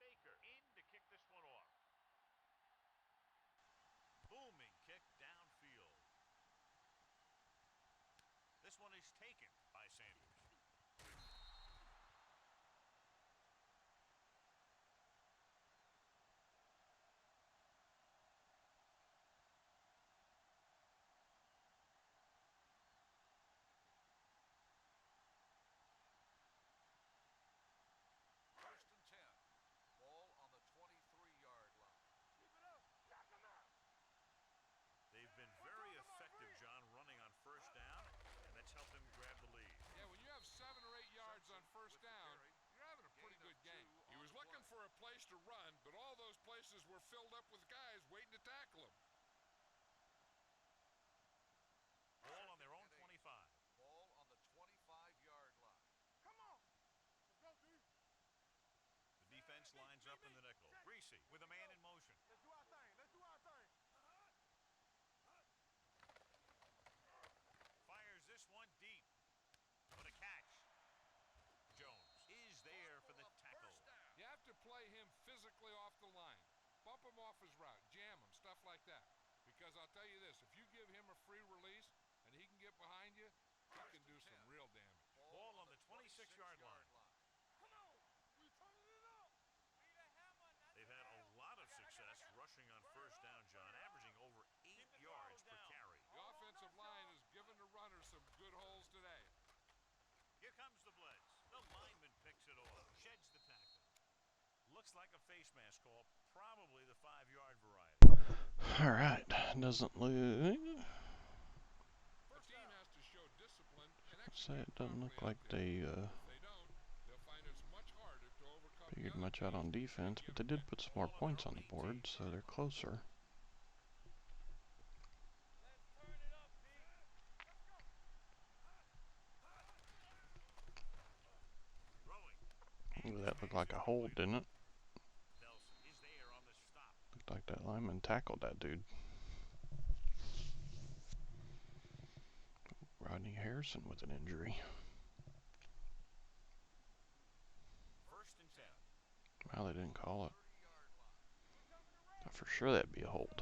Baker in to kick this one off. Booming kick downfield. This one is taken by Sanders. First and 10. Ball on the 23-yard line. Keep it up. Knock him out. They've been very effective, John, running on first down, and that's helped them grab the lead. Yeah, when you have 7 or 8 yards on first with the down, carry. you're having a pretty Gain of good game. 2 He on was the looking play. for a place to run, but all those places were filled up with guys waiting to tackle him. Ball on their own Second and 25. 8. Ball on the 25-yard line. Come on. Let's go, D. The defense lines up in the nickel. Greasy with a man in motion. Let's do our thing. Fires this one deep. What a catch. Jones is there for the Fumble on tackle. first down. You have to play him physically off the line. Bump him off his route, jam him, stuff like that. Because I'll tell you this, if you give him a free release and he can get behind you, he can do some real damage. Ball on the 26-yard line. Come on. We turning it up. They've had a lot of success rushing on first down, John, averaging over 8 yards per carry. The offensive line has given the runner some good holes today. Here comes the blitz. The lineman picks it off, sheds the tackle. Looks like a face mask call, probably the 5-yard variety. All right, doesn't look. The team has to show discipline and Say execute it doesn't look properly like out there. they If they don't, they'll find it's much harder to overcome the figured other much out on teams defense, that but give they did them put some more points on the board, so they're closer. Let's turn it up, D. Let's go. Throwing. Ooh, that looked like a hold, didn't it? Nelson is there on the stop. Looked like that lineman tackled that dude. Rodney Harrison with an injury. First and 10. Well, they didn't call it. 30-yard line. Thought for sure that'd be a hold.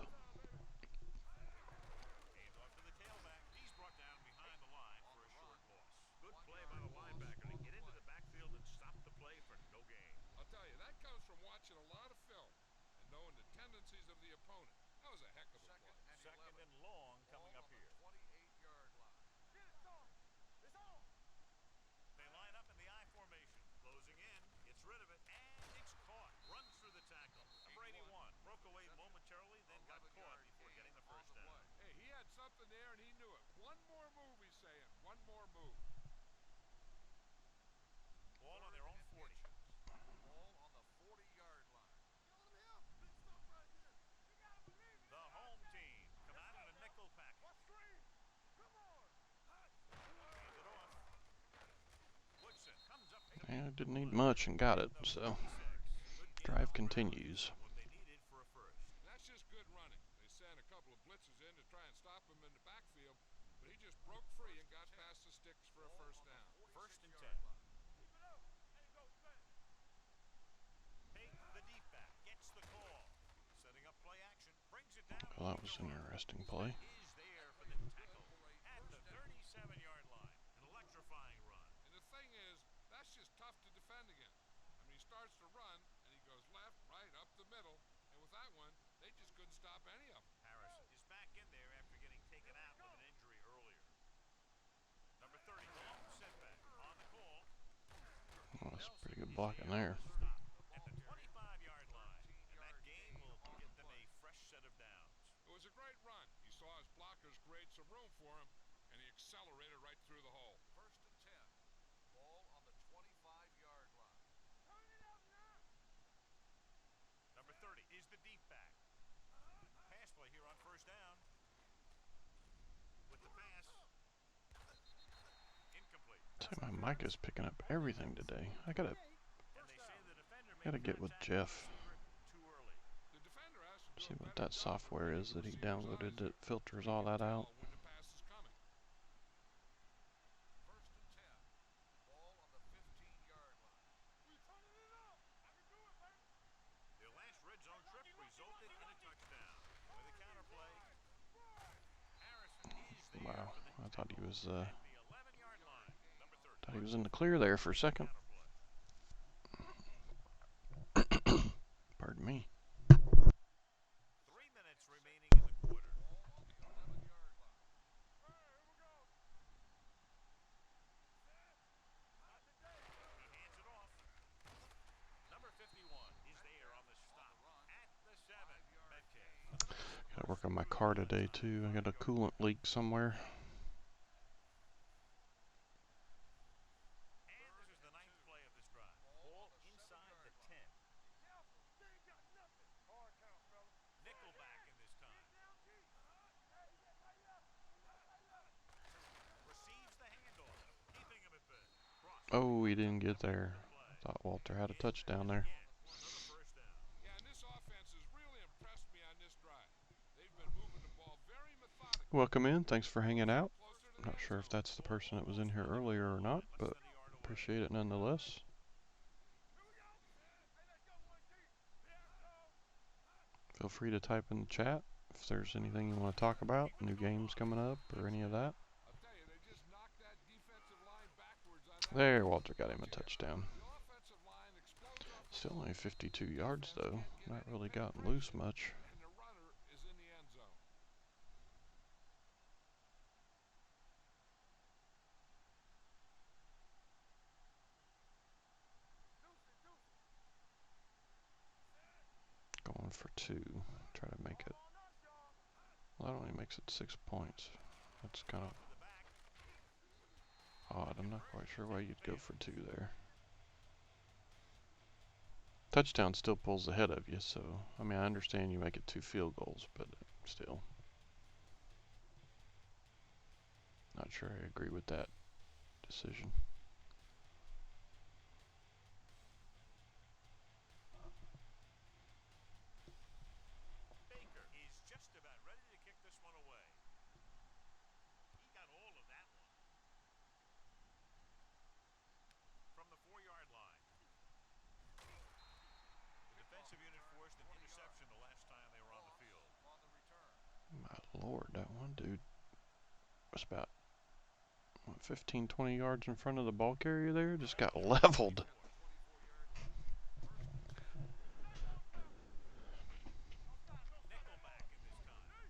Hands off to the tailback. He's brought down behind the line for a short loss. Good play by the linebacker to get into the backfield and stop the play for no gain. I'll tell you, that comes from watching a lot of film and knowing the tendencies of the opponent. That was a heck of a play. Second and long coming up here. 28-yard line. Get it, Tom. It's on. They line up in the I formation. Closing in. Gets rid of it. And it's caught. Runs through the tackle. Number 81. Broke away momentarily, then got caught before getting the first down. Hey, he had something there and he knew it. One more move, he's saying. One more move. Ball on their own 40. Ball on the 40-yard line. The home team come out in a nickel package. What screen? Come on. Hand it off. Woodson comes up to Yeah, didn't need much and got it, so drive continues. what they needed for a first. That's just good running. They sent a couple of blitzes in to try and stop him in the backfield, but he just broke free and got past the sticks for a first down. First and 10. Keep it up. Hey, go fast. Pate, the deep back, gets the call. Setting up play action, brings it down. Well, that was an interesting play. Is there for the tackle at the 37-yard line. An electrifying run. And the thing is, that's just tough to defend against. I mean, he starts to run, and he goes left, right, up the middle, and with that one, they just couldn't stop any of them. Harris is back in there after getting taken out with an injury earlier. Number 30, long setback on the call. Well, that's pretty good blocking there. Stop at the 25-yard line, and that gain will get them a fresh set of downs. It was a great run. He saw his blockers create some room for him, and he accelerated right through the hole. First and 10. Ball on the 25-yard line. Turn it up now. Number 30 is the deep back. Pass play here on first down. With the pass. Incomplete. See, my mic is picking up everything today. I gotta And they say the defender Gotta made get with contact Jeff. too early. The defender has to do see a what better that job software of is that he reading the receiver's downloaded eyes that filters all that out. when the pass is coming. First and 10. Ball on the 15-yard line. We turning it up. I can do it, baby. Their last red zone trip resulted in a touchdown. With a counterplay, Harrison is there Wow, for the I thought he was at the 11-yard line. Number 30. thought he was in the clear there for a second. Counterplay. Pardon me. 3 minutes remaining in the quarter. Ball on the 11-yard line. Hey, here we go. Not today. He hands it off. Number 51 is there on the stop at the 7. Metcalf. Gotta work on my car today too. I got a coolant leak somewhere. And this is the 9th play of this drive. Ball inside the 10. Be careful. They ain't got nothing. Hard count, fella. Nickelback in this time. Down key. Hey, tighten up. Tighten up. Receives the handoff. Keeping him at bay. Cross. Oh, he didn't get there. Play. Thought Walter had a touchdown there. Another first down. Yeah, and this offense has really impressed me on this drive. They've been moving the ball very methodically. Welcome in. Thanks for hanging out. Closer to Not the sure end if that's the person that was in here earlier or not, but Less than a yard away. appreciate it nonetheless. Here we go. Hey, let's go one deep. Let's go. Feel free to type in the chat if there's anything you want to talk about, new games coming up, or any of that. I'll tell you, they just knocked that defensive line backwards on that. There, Walter got him a touchdown. The offensive line explodes off the Still ball, only 52 yards though. Not really gotten loose much. and the runner is in the end zone. Going for 2. Try to make it. On us, y'all. Well, that only makes it 6 points. That's kind of odd. I'm not quite sure why you'd go for 2 there. Touchdown still pulls ahead of you, so I mean I understand you make it 2 field goals, but still. Not sure I agree with that decision. Baker is just about ready to kick this one away. He got all of that one. From the 4-yard line. The defensive unit forced an interception the last time they were on the field. On the return. My lord, that one dude was about what, 15, 20 yards in front of the ball carrier there. Just got leveled. 24-yard line. Nickelback in this time.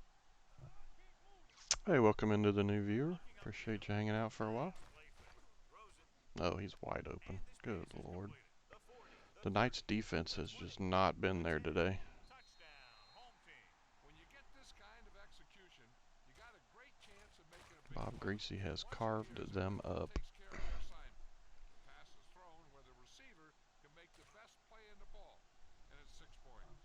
Hey, welcome into the new viewer. Appreciate you hanging out for a while. Play fake. Rosen. Oh, he's wide open. And this Good pass is lord. completed. The 40, The Knights defense has just not been there today. touchdown, home team. When you get this kind of execution, you got a greasy chance of making a big Bob play. Greasy has Once carved he hears them it, up. takes care of their assignment. The pass is thrown where the receiver can make the best play in the ball, and it's 6 points.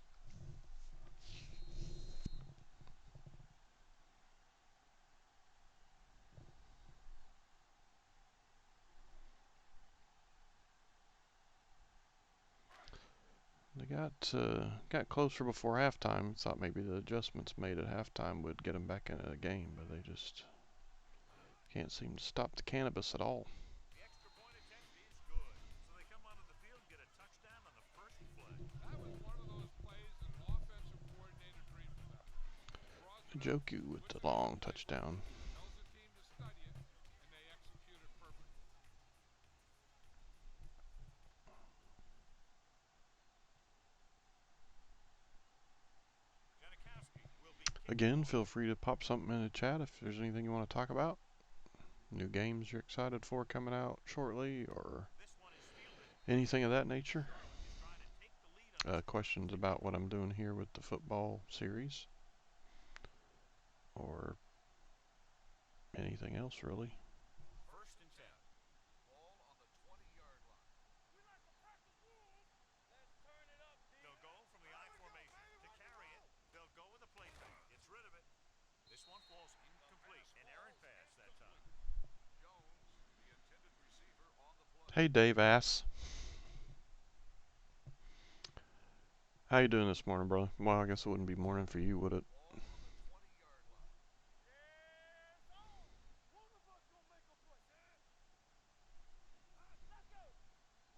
They got closer before halftime. Thought maybe the adjustments made at halftime would get them back into the game, but they just can't seem to stop the cannabis at all. The extra point attempt is good. So they come onto the field and get a touchdown on the first play. That was one of those plays that an offensive coordinator dreams about. Draws it up, Njoku with puts the it in long place, touchdown. tells the team to study it, and they execute it perfectly. Janikowski will be kicking Again, off. feel free to pop something in the chat if there's anything you want to talk about. New games you're excited for coming out shortly, or This one is fielded. anything of that nature. Is trying to take the lead on this Questions about what I'm doing here with the football series, or anything else really. first and 10. Ball on the 20-yard line. We like to practice wolves. Let's turn it up, D. They'll go from the I formation to carry it. They'll go with the play fake. Gets rid of it. This one falls incomplete. An errant pass that time. Jones, the intended receiver on the play. Hey Dave Ass, how you doing this morning, brother? Well, I guess it wouldn't be morning for you, would it? Ball on the 20-yard line. Yes, on. One of us gonna make a play. Let's go.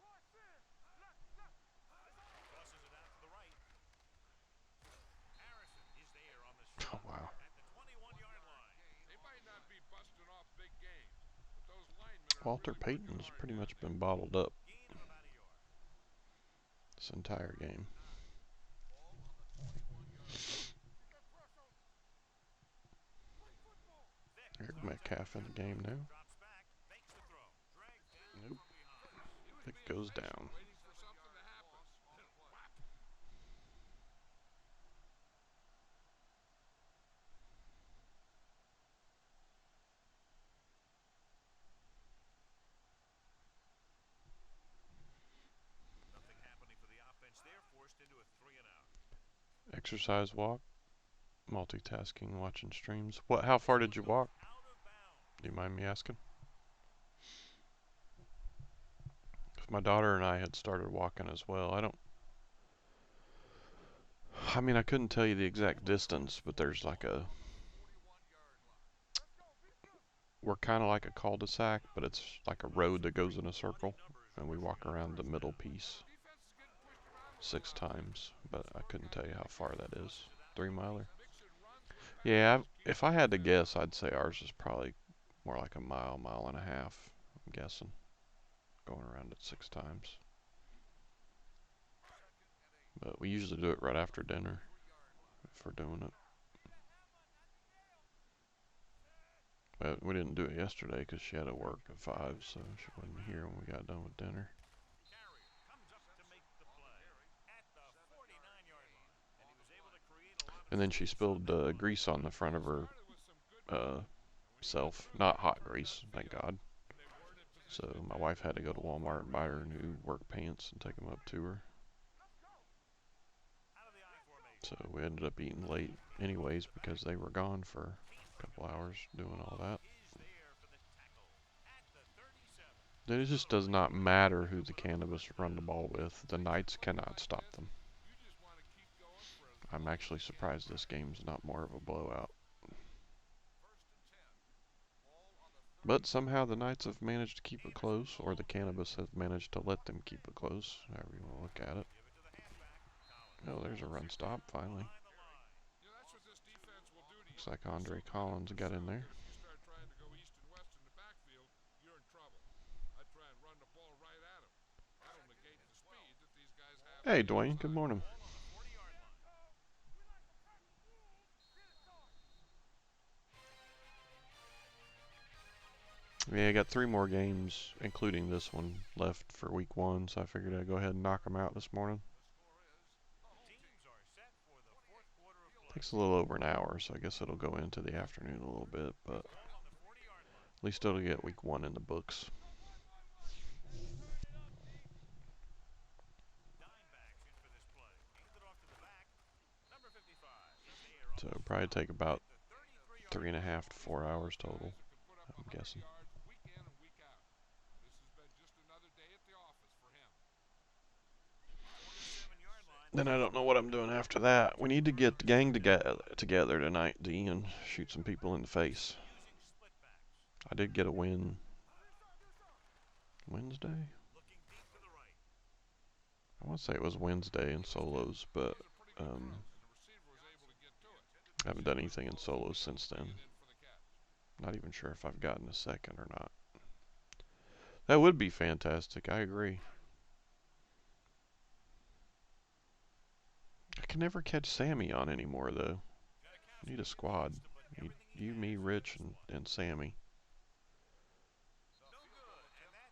Roy Sims. Tosses it out to the right. Harrison is there on the Oh, stop wow. at the 21-yard line. They might not be busting off big games, but those linemen are Walter really working Payton's hard pretty down much there. been bottled up Gain of about a yard. this entire game. Ball on the 21-yard line. Get that press on. Play football. Vick Eric throws Metcalf out in the game now. drops back, fakes the throw, drags down Nope. from behind. He was It being goes patient, down. waiting for something to happen. On the play. Whap. Nothing happening for the offense there, forced into a 3 and out. Exercise walk, multitasking, watching streams. What? How far did you walk? Out of bounds. Do you mind me asking? 'Cause my daughter and I had started walking as well. I mean, I couldn't tell you the exact distance, but there's like a, 41-yard line. we're kind of like a cul-de-sac, but it's like a road that goes in a circle, and we walk around the middle piece Defense is getting pushed around a 6 little. times, but I couldn't tell you how far that is. 3-miler. Mixing runs with Yeah, passes, if I had to guess, I'd say ours is probably more like a mile, mile and a half, I'm guessing. Going around it 6 times. But we usually do it right after dinner, if we're doing it. But we didn't do it yesterday because she had to work at 5, so she wasn't here when we got done with dinner. Carrier comes up to make the play at the 49-yard line. And he was able to create a lot of And then she spilled grease on the front of her started with some good self. Not hot grease, thank God. So my wife had to go to Walmart and buy her new work pants and take them up to her. out of the I formation. So we ended up eating late anyways because they were gone for a couple hours doing all that. Is there for the tackle at the 37. It just does not matter who the cannabis run the ball with. The Knights cannot stop them. You just want to keep going for as I'm long actually surprised this game's not more of a blowout. First and 10. Ball on the But somehow the Knights have managed to keep it close, or the cannabis have managed to let them keep it close, however you want to look at it. Give it to the halfback. Collins. Oh, there's a run stop, finally. Line the line. You know, that's what this defense will do to you. Looks like Andre Collins got in there. If you start trying to go east and west in the backfield, you're in trouble. I try and run the ball right at him. That'll negate the speed that these guys have. Hey, Dwayne, good morning. Ball on the 40-yard line. We like to practice wolves. Get it started. Yeah, I got 3 more games, including this one, left for week 1, so I figured I'd go ahead and knock them out this morning. Teams are set for the fourth quarter of play. Takes a little over an hour, so I guess it'll go into the afternoon a little bit, but Ball on the 40-yard line. at least it'll get week 1 in the books. Dime backs in for this play. Hands it off to the back. Number 55 is there on So the it'll probably take about the 33-yard 3.5 to 4 hours total, Guys who can put up I'm 100 guessing. yards week in and week out. This has been just another day at the office for him. 47-yard line. Then I don't know what I'm doing after that. We need to get the gang together tonight, D, and shoot some people in the face. I did get a win Wednesday. I want to say it was Wednesday in solos, but I haven't done anything in solos since then. Not even sure if I've gotten a second or not. That would be fantastic. I agree. I can never catch Sammy on anymore, though. Need a squad. Need you, me, Rich, and Sammy.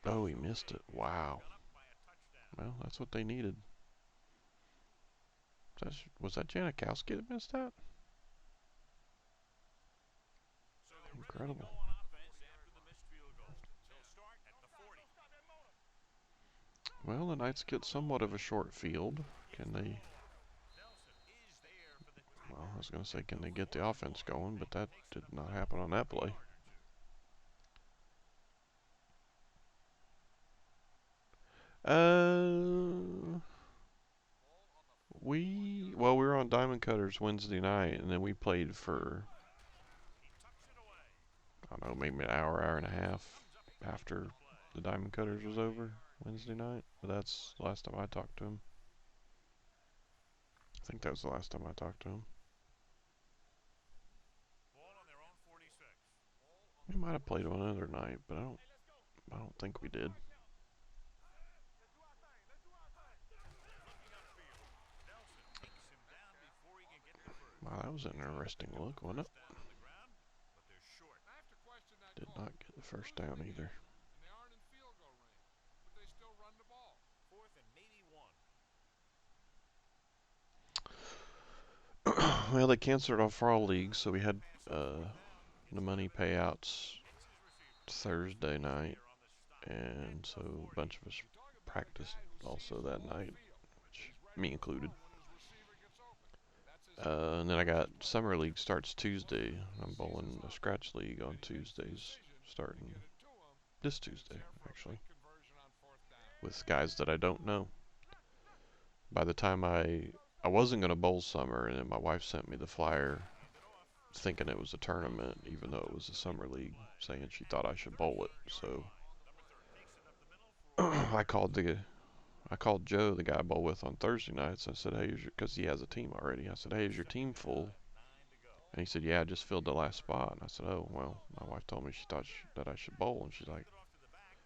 Oh, he missed it. Wow. Well, that's what they needed. Was that Janikowski that missed that? Incredible. Well, the Knights get somewhat of a short field. Can they... Well, I was going to say, can they get the offense going? But that did not happen on that play. We were on Diamond Cutters Wednesday night, and then we played for, I don't know, maybe an hour and a half after the Diamond Cutters was over Wednesday night. But that's the last time I talked to him. I think that was the last time I talked to him. We might have played one other night, but I don't think we did. Wow, that was an interesting look, wasn't it? Did not get the first down either. Well, they canceled our fall league, so we had the money payouts Thursday night, and so a bunch of us practiced also that night, which me included. And then I got Summer League starts Tuesday. I'm bowling a scratch league on Tuesdays, starting this Tuesday, actually, with guys that I don't know. By the time I wasn't going to bowl Summer, and then my wife sent me the flyer thinking it was a tournament, even though it was a Summer League, saying she thought I should bowl it. So I called Joe, the guy I bowl with on Thursday nights. I said, hey, because he has a team already. I said, hey, is your team full? And he said, yeah, I just filled the last spot. And I said, oh, well, my wife told me she thought that I should bowl. And she's like,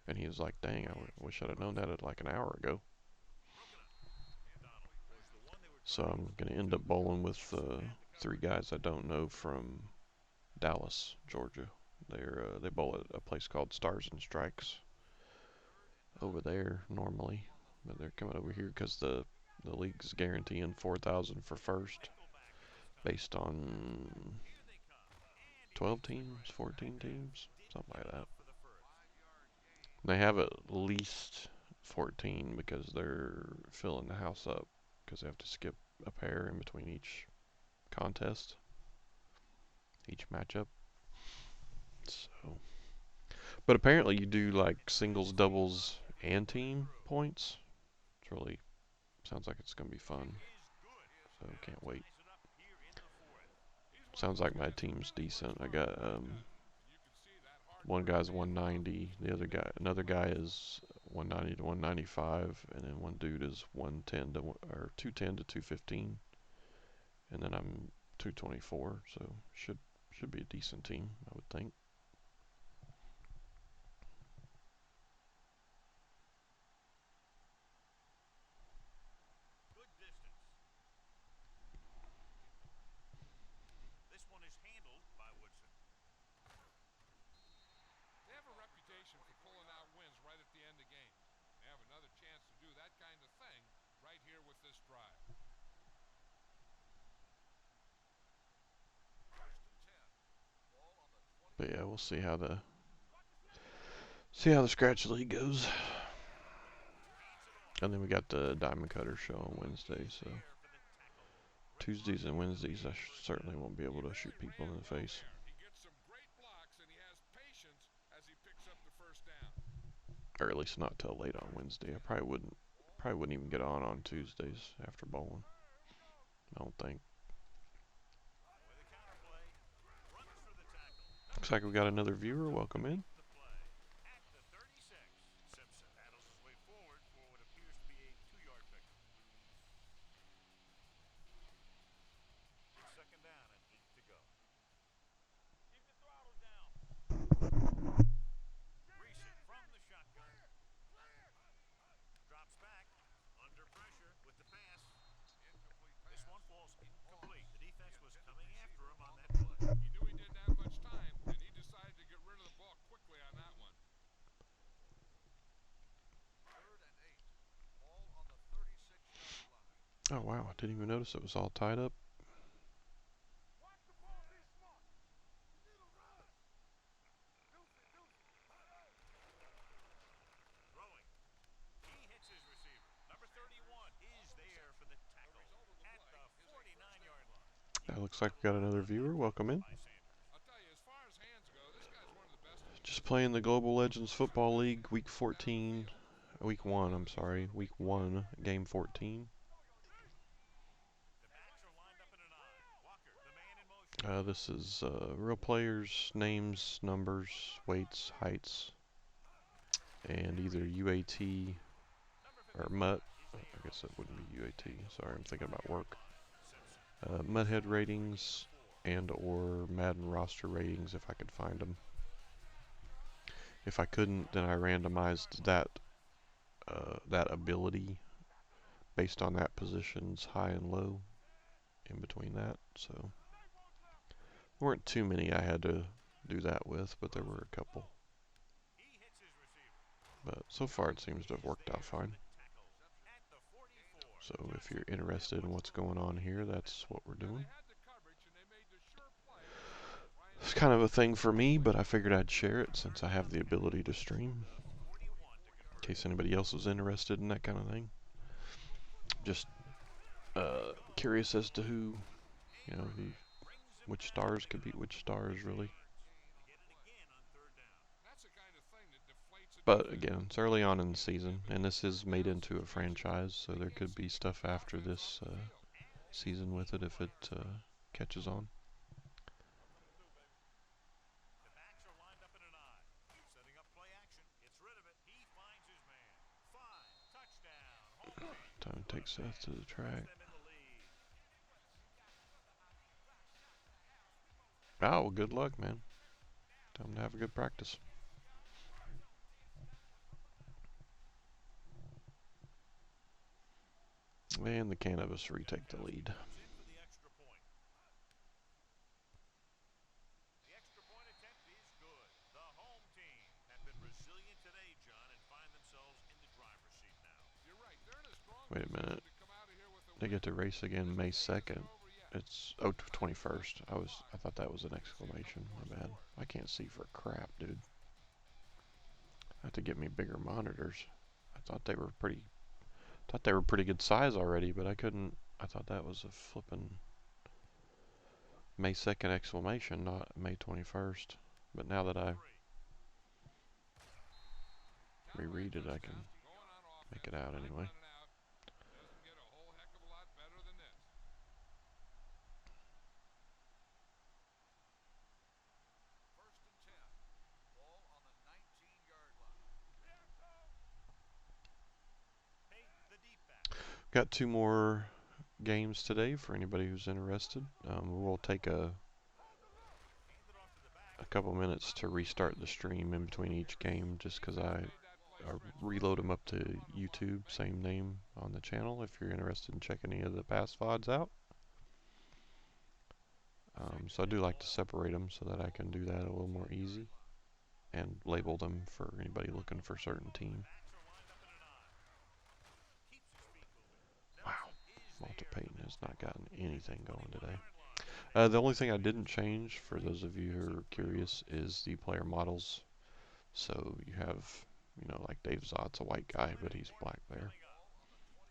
and he was like, dang, I wish I'd have known that like an hour ago. So I'm going to end up bowling with 3 guys I don't know from Dallas, Georgia. They bowl at a place called Stars and Strikes over there normally, but they're coming over here because the league's guaranteeing $4,000 for first, based on 12 teams, 14 teams, something like that. They have at least 14 because they're filling the house up because they have to skip a pair in between each contest, each matchup. So, but apparently you do like singles, doubles, and team points. It's really sounds like it's gonna be fun. So can't wait. Sounds like my team's decent. I got one guy's 190, another guy is 190 to 195, and then one dude is 110 to or 210 to 215, and then I'm 224. So should be a decent team, I would think. But yeah, we'll see how the scratch league goes. And then we got the Diamond Cutter show on Wednesday, so Tuesdays and Wednesdays I certainly won't be able to shoot people in the face. Or at least not till late on Wednesday. I probably wouldn't Probably wouldn't even get on Tuesdays after bowling. I don't think. With a counterplay, runs for the tackle. Looks like we got another viewer. Welcome in. The play at the 36. Simpson battles his way forward for what appears to be a 2-yard pickup. It's second down and 8 to go. Keep the throttle down. Reese from the shotgun. Drops back. Under pressure with the pass. Incomplete pass. This one falls incomplete. The defense was coming after him on that play. He knew he didn't have much time, and he decided to get rid of the ball quickly on that one. 3rd and 8. Ball on the 36-yard line. Oh wow, I didn't even notice it was all tied up. Watch the ball, be smart. You need a run. Deuce it. Throwing. He hits his receiver. Number 31 is there for the tackle at the 49-yard line. That looks like we got another viewer. Welcome in. By Sanders. I'll tell you, as far as hands go, this guy's one of the best. Just playing the Global Legends Football League Week 14. Week 1, I'm sorry. Week 1, Game 14. The backs are lined up in an I. Walker, the man in motion. This is real players, names, numbers, weights, heights, and either UAT or MUT. I guess that wouldn't be UAT. Sorry, I'm thinking about work. MUThead ratings and or Madden roster ratings if I could find them. If I couldn't, then I randomized that ability based on that position's high and low in between that. So there weren't too many I had to do that with, but there were a couple. He hits his receiver. But so far it seems to have worked out fine. At the 44. So if you're interested in what's going on here, that's what we're doing. They had the coverage, and they made the sure play. It's kind of a thing for me, but I figured I'd share it since I have the ability to stream. In case anybody else was interested in that kind of thing. Just curious as to who, you know, which stars could beat which stars, really. Get it again on 3rd down. That's the kind of thing that deflates a But defense. again, it's early on in the season, and this is made into a franchise, so there could be stuff after this season with it if it catches on. The backs are lined up in an I. Setting up play action. Gets rid of it. He finds his man. 5. Touchdown. Home team. Time to take Seth to the track. Them in the lead. Oh, well, good luck, man. Tell them to have a good practice. And the Cannabis retake the lead. Comes in for the extra point. The extra point attempt is good. The home team have been resilient today, John, and find themselves in the driver's seat now. You're right. They're in a strong Wait a minute. position to come out of here with a They win. get to race again May 2nd. Over yet. It's 21st. I thought that was an exclamation. My bad. I can't see for crap, dude. I have to get me bigger monitors. I thought they were pretty good size already, but I couldn't. I thought that was a flippin' May 2nd exclamation, not May 21st. But now that I reread it, I can Going on offense. make it out Line anyway. running out. Doesn't get a whole heck of a lot better than this. 1st and 10. Ball on the 19-yard line. Hey, the deep back. Got 2 more games today for anybody who's interested. We'll take a Hand it off to the back. couple minutes to restart the stream in between each game, just because I reload them up to YouTube, same name on the channel, if you're interested in checking any of the past VODs out. So I do like to separate them so that I can do that a little more easy and label them for anybody looking for a certain team. Wow, Walter Payton has not gotten anything going today. The only thing I didn't change, for those of you who are curious, is the player models. So you have, you know, like Dave Zott's a white guy, but he's black there.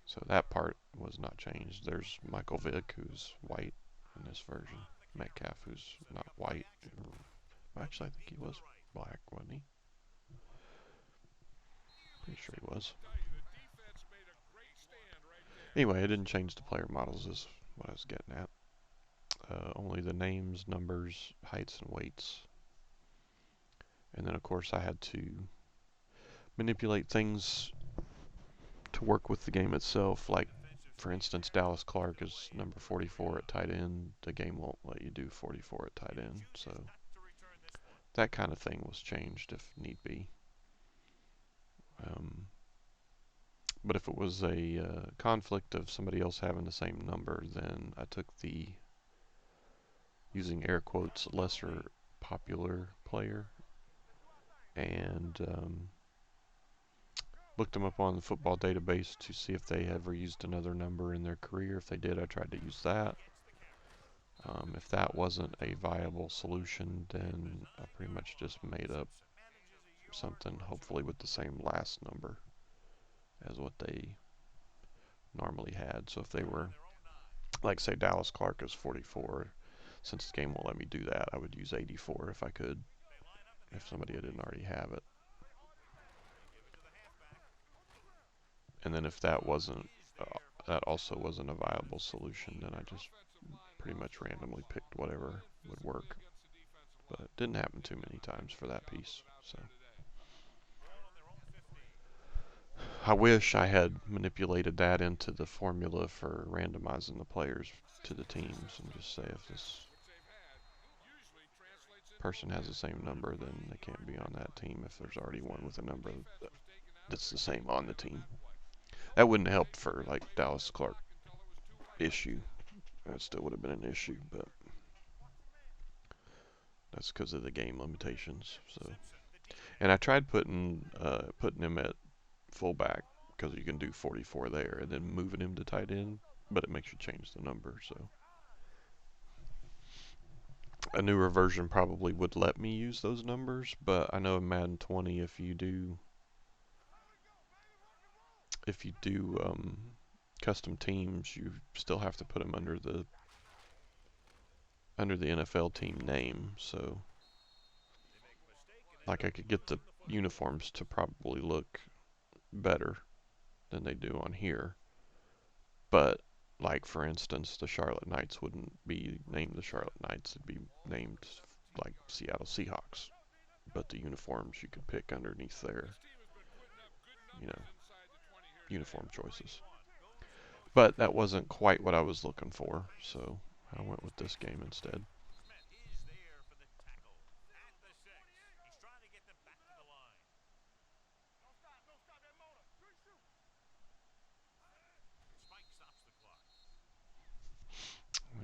So that part was not changed. There's Michael Vick, who's white in this version. Metcalf, who's not white. Actually, I think he was black, wasn't he? Pretty sure he was. Tell you, the defense made a great Anyway, I didn't change the player models is what I was getting at. Only the names, numbers, heights, and weights. And then of course I had to manipulate things to work with the game itself. Like, for instance, Dallas Clark is number 44 at tight end. The game won't let you do 44 at tight end. So that kind of thing was changed if need be. But if it was a conflict of somebody else having the same number, then I took the, using air quotes, lesser popular player and looked them up on the football database to see if they ever used another number in their career. If they did, I tried to use that. If that wasn't a viable solution, then I pretty much just made up something, hopefully with the same last number as what they normally had. So if they were, like say Dallas Clark is 44, since the game won't let me do that, I would use 84 if I could, if somebody didn't already have it. And then if that wasn't, that also wasn't a viable solution, then I just pretty much randomly picked whatever would work. But it didn't happen too many times for that piece. So I wish I had manipulated that into the formula for randomizing the players to the teams and just say if this person has the same number, then they can't be on that team if there's already one with a number that's the same on the team. That wouldn't help for like Dallas Clark issue. That still would have been an issue, but that's because of the game limitations. So, and I tried putting him at fullback because you can do 44 there, and then moving him to tight end, but it makes you change the number. So a newer version probably would let me use those numbers, but I know in Madden 20, if you do custom teams, you still have to put them under the NFL team name. So like I could get the uniforms to probably look better than they do on here, but like for instance the Charlotte Knights wouldn't be named the Charlotte Knights, it'd be named like Seattle Seahawks, but the uniforms you could pick underneath their, you know, uniform choices. But that wasn't quite what I was looking for, so I went with this game instead.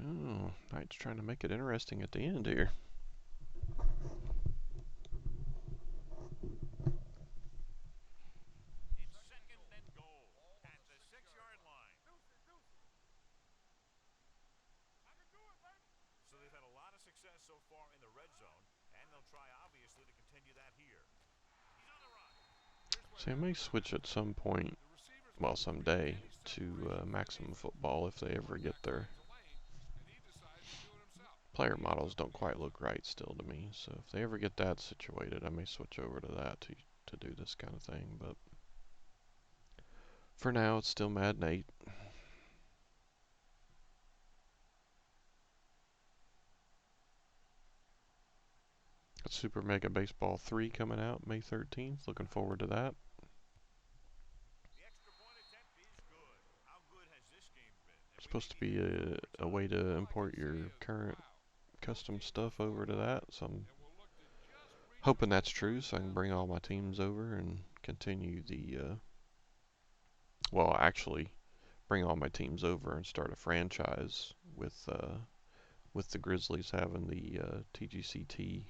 Oh, Knight's trying to make it interesting at the end here. It's second and goal at the 6-yard line. So they've had a lot of success so far in the red zone, and they'll try obviously to continue that here. He's on the run. See, I may switch at some point, well, someday, to Maximum Football if they ever get their player models don't quite look right still to me. So if they ever get that situated, I may switch over to that to do this kind of thing. But for now, it's still Madden 8. Got Super Mega Baseball 3 coming out May 13th. Looking forward to that. The extra point attempt is good. How good has this game been? It's supposed to be a way to import your current custom stuff over to that, so I'm hoping that's true so I can bring all my teams over and continue the well, actually bring all my teams over and start a franchise with the Grizzlies having the TGCT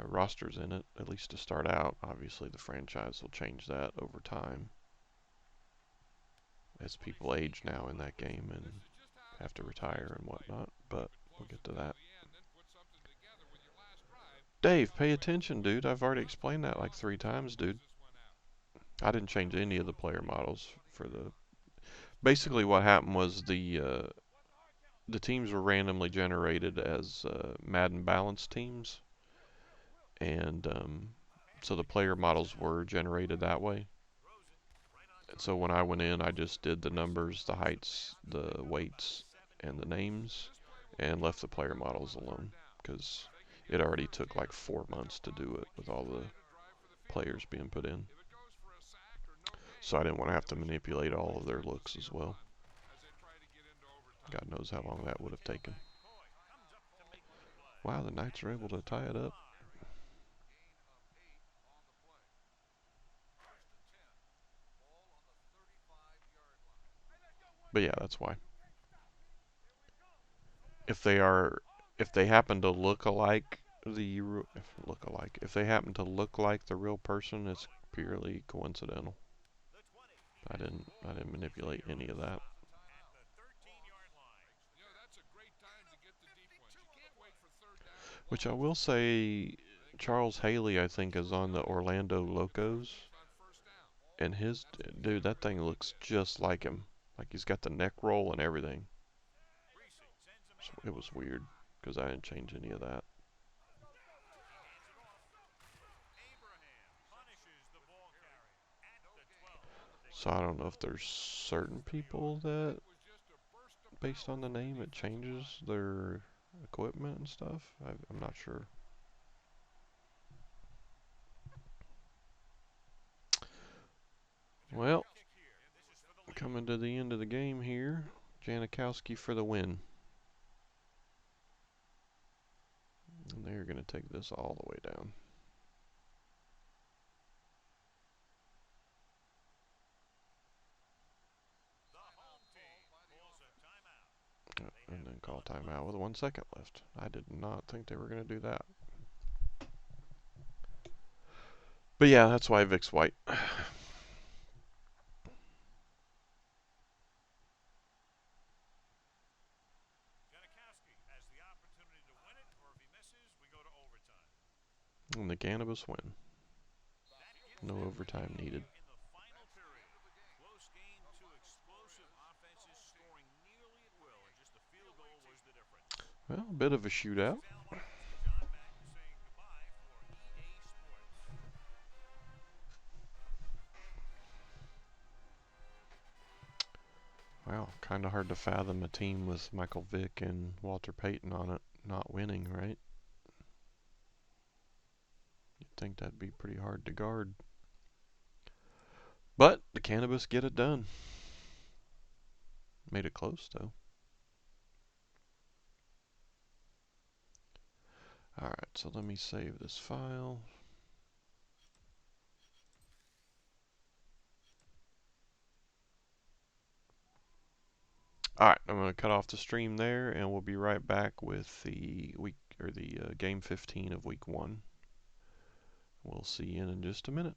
rosters in it, at least to start out. Obviously the franchise will change that over time as people age now in that game and have to retire and whatnot, but we'll get to that. Dave, pay attention, dude. I've already explained that like 3 times, dude. I didn't change any of the player models for the... Basically what happened was the teams were randomly generated as Madden balanced teams, and so the player models were generated that way. So when I went in, I just did the numbers, the heights, the weights, and the names, and left the player models alone because it already took like 4 months to do it with all the players being put in. So I didn't want to have to manipulate all of their looks as well. God knows how long that would have taken. Wow, the Knights are able to tie it up. But yeah, that's why. If they happen to look alike, if they happen to look like the real person, it's purely coincidental. I didn't manipulate any of that. Which I will say, Charles Haley, I think, is on the Orlando Locos. And dude, that thing looks just like him. Like he's got the neck roll and everything. So it was weird, because I didn't change any of that. So I don't know if there's certain people that, based on the name, it changes their equipment and stuff. I'm not sure. Well, coming to the end of the game here. Janikowski for the win. And they're going to take this all the way down. And then call timeout with 1 second left. I did not think they were going to do that. But yeah, that's why Vic's white. And the Cannabis win. No overtime needed. Well, a bit of a shootout. Wow, kind of hard to fathom a team with Michael Vick and Walter Payton on it not winning, right? You'd think that'd be pretty hard to guard. But the Cannabis get it done. Made it close, though. Alright, so let me save this file. Alright, I'm going to cut off the stream there, and we'll be right back with the game 15 of week 1. We'll see you in just a minute.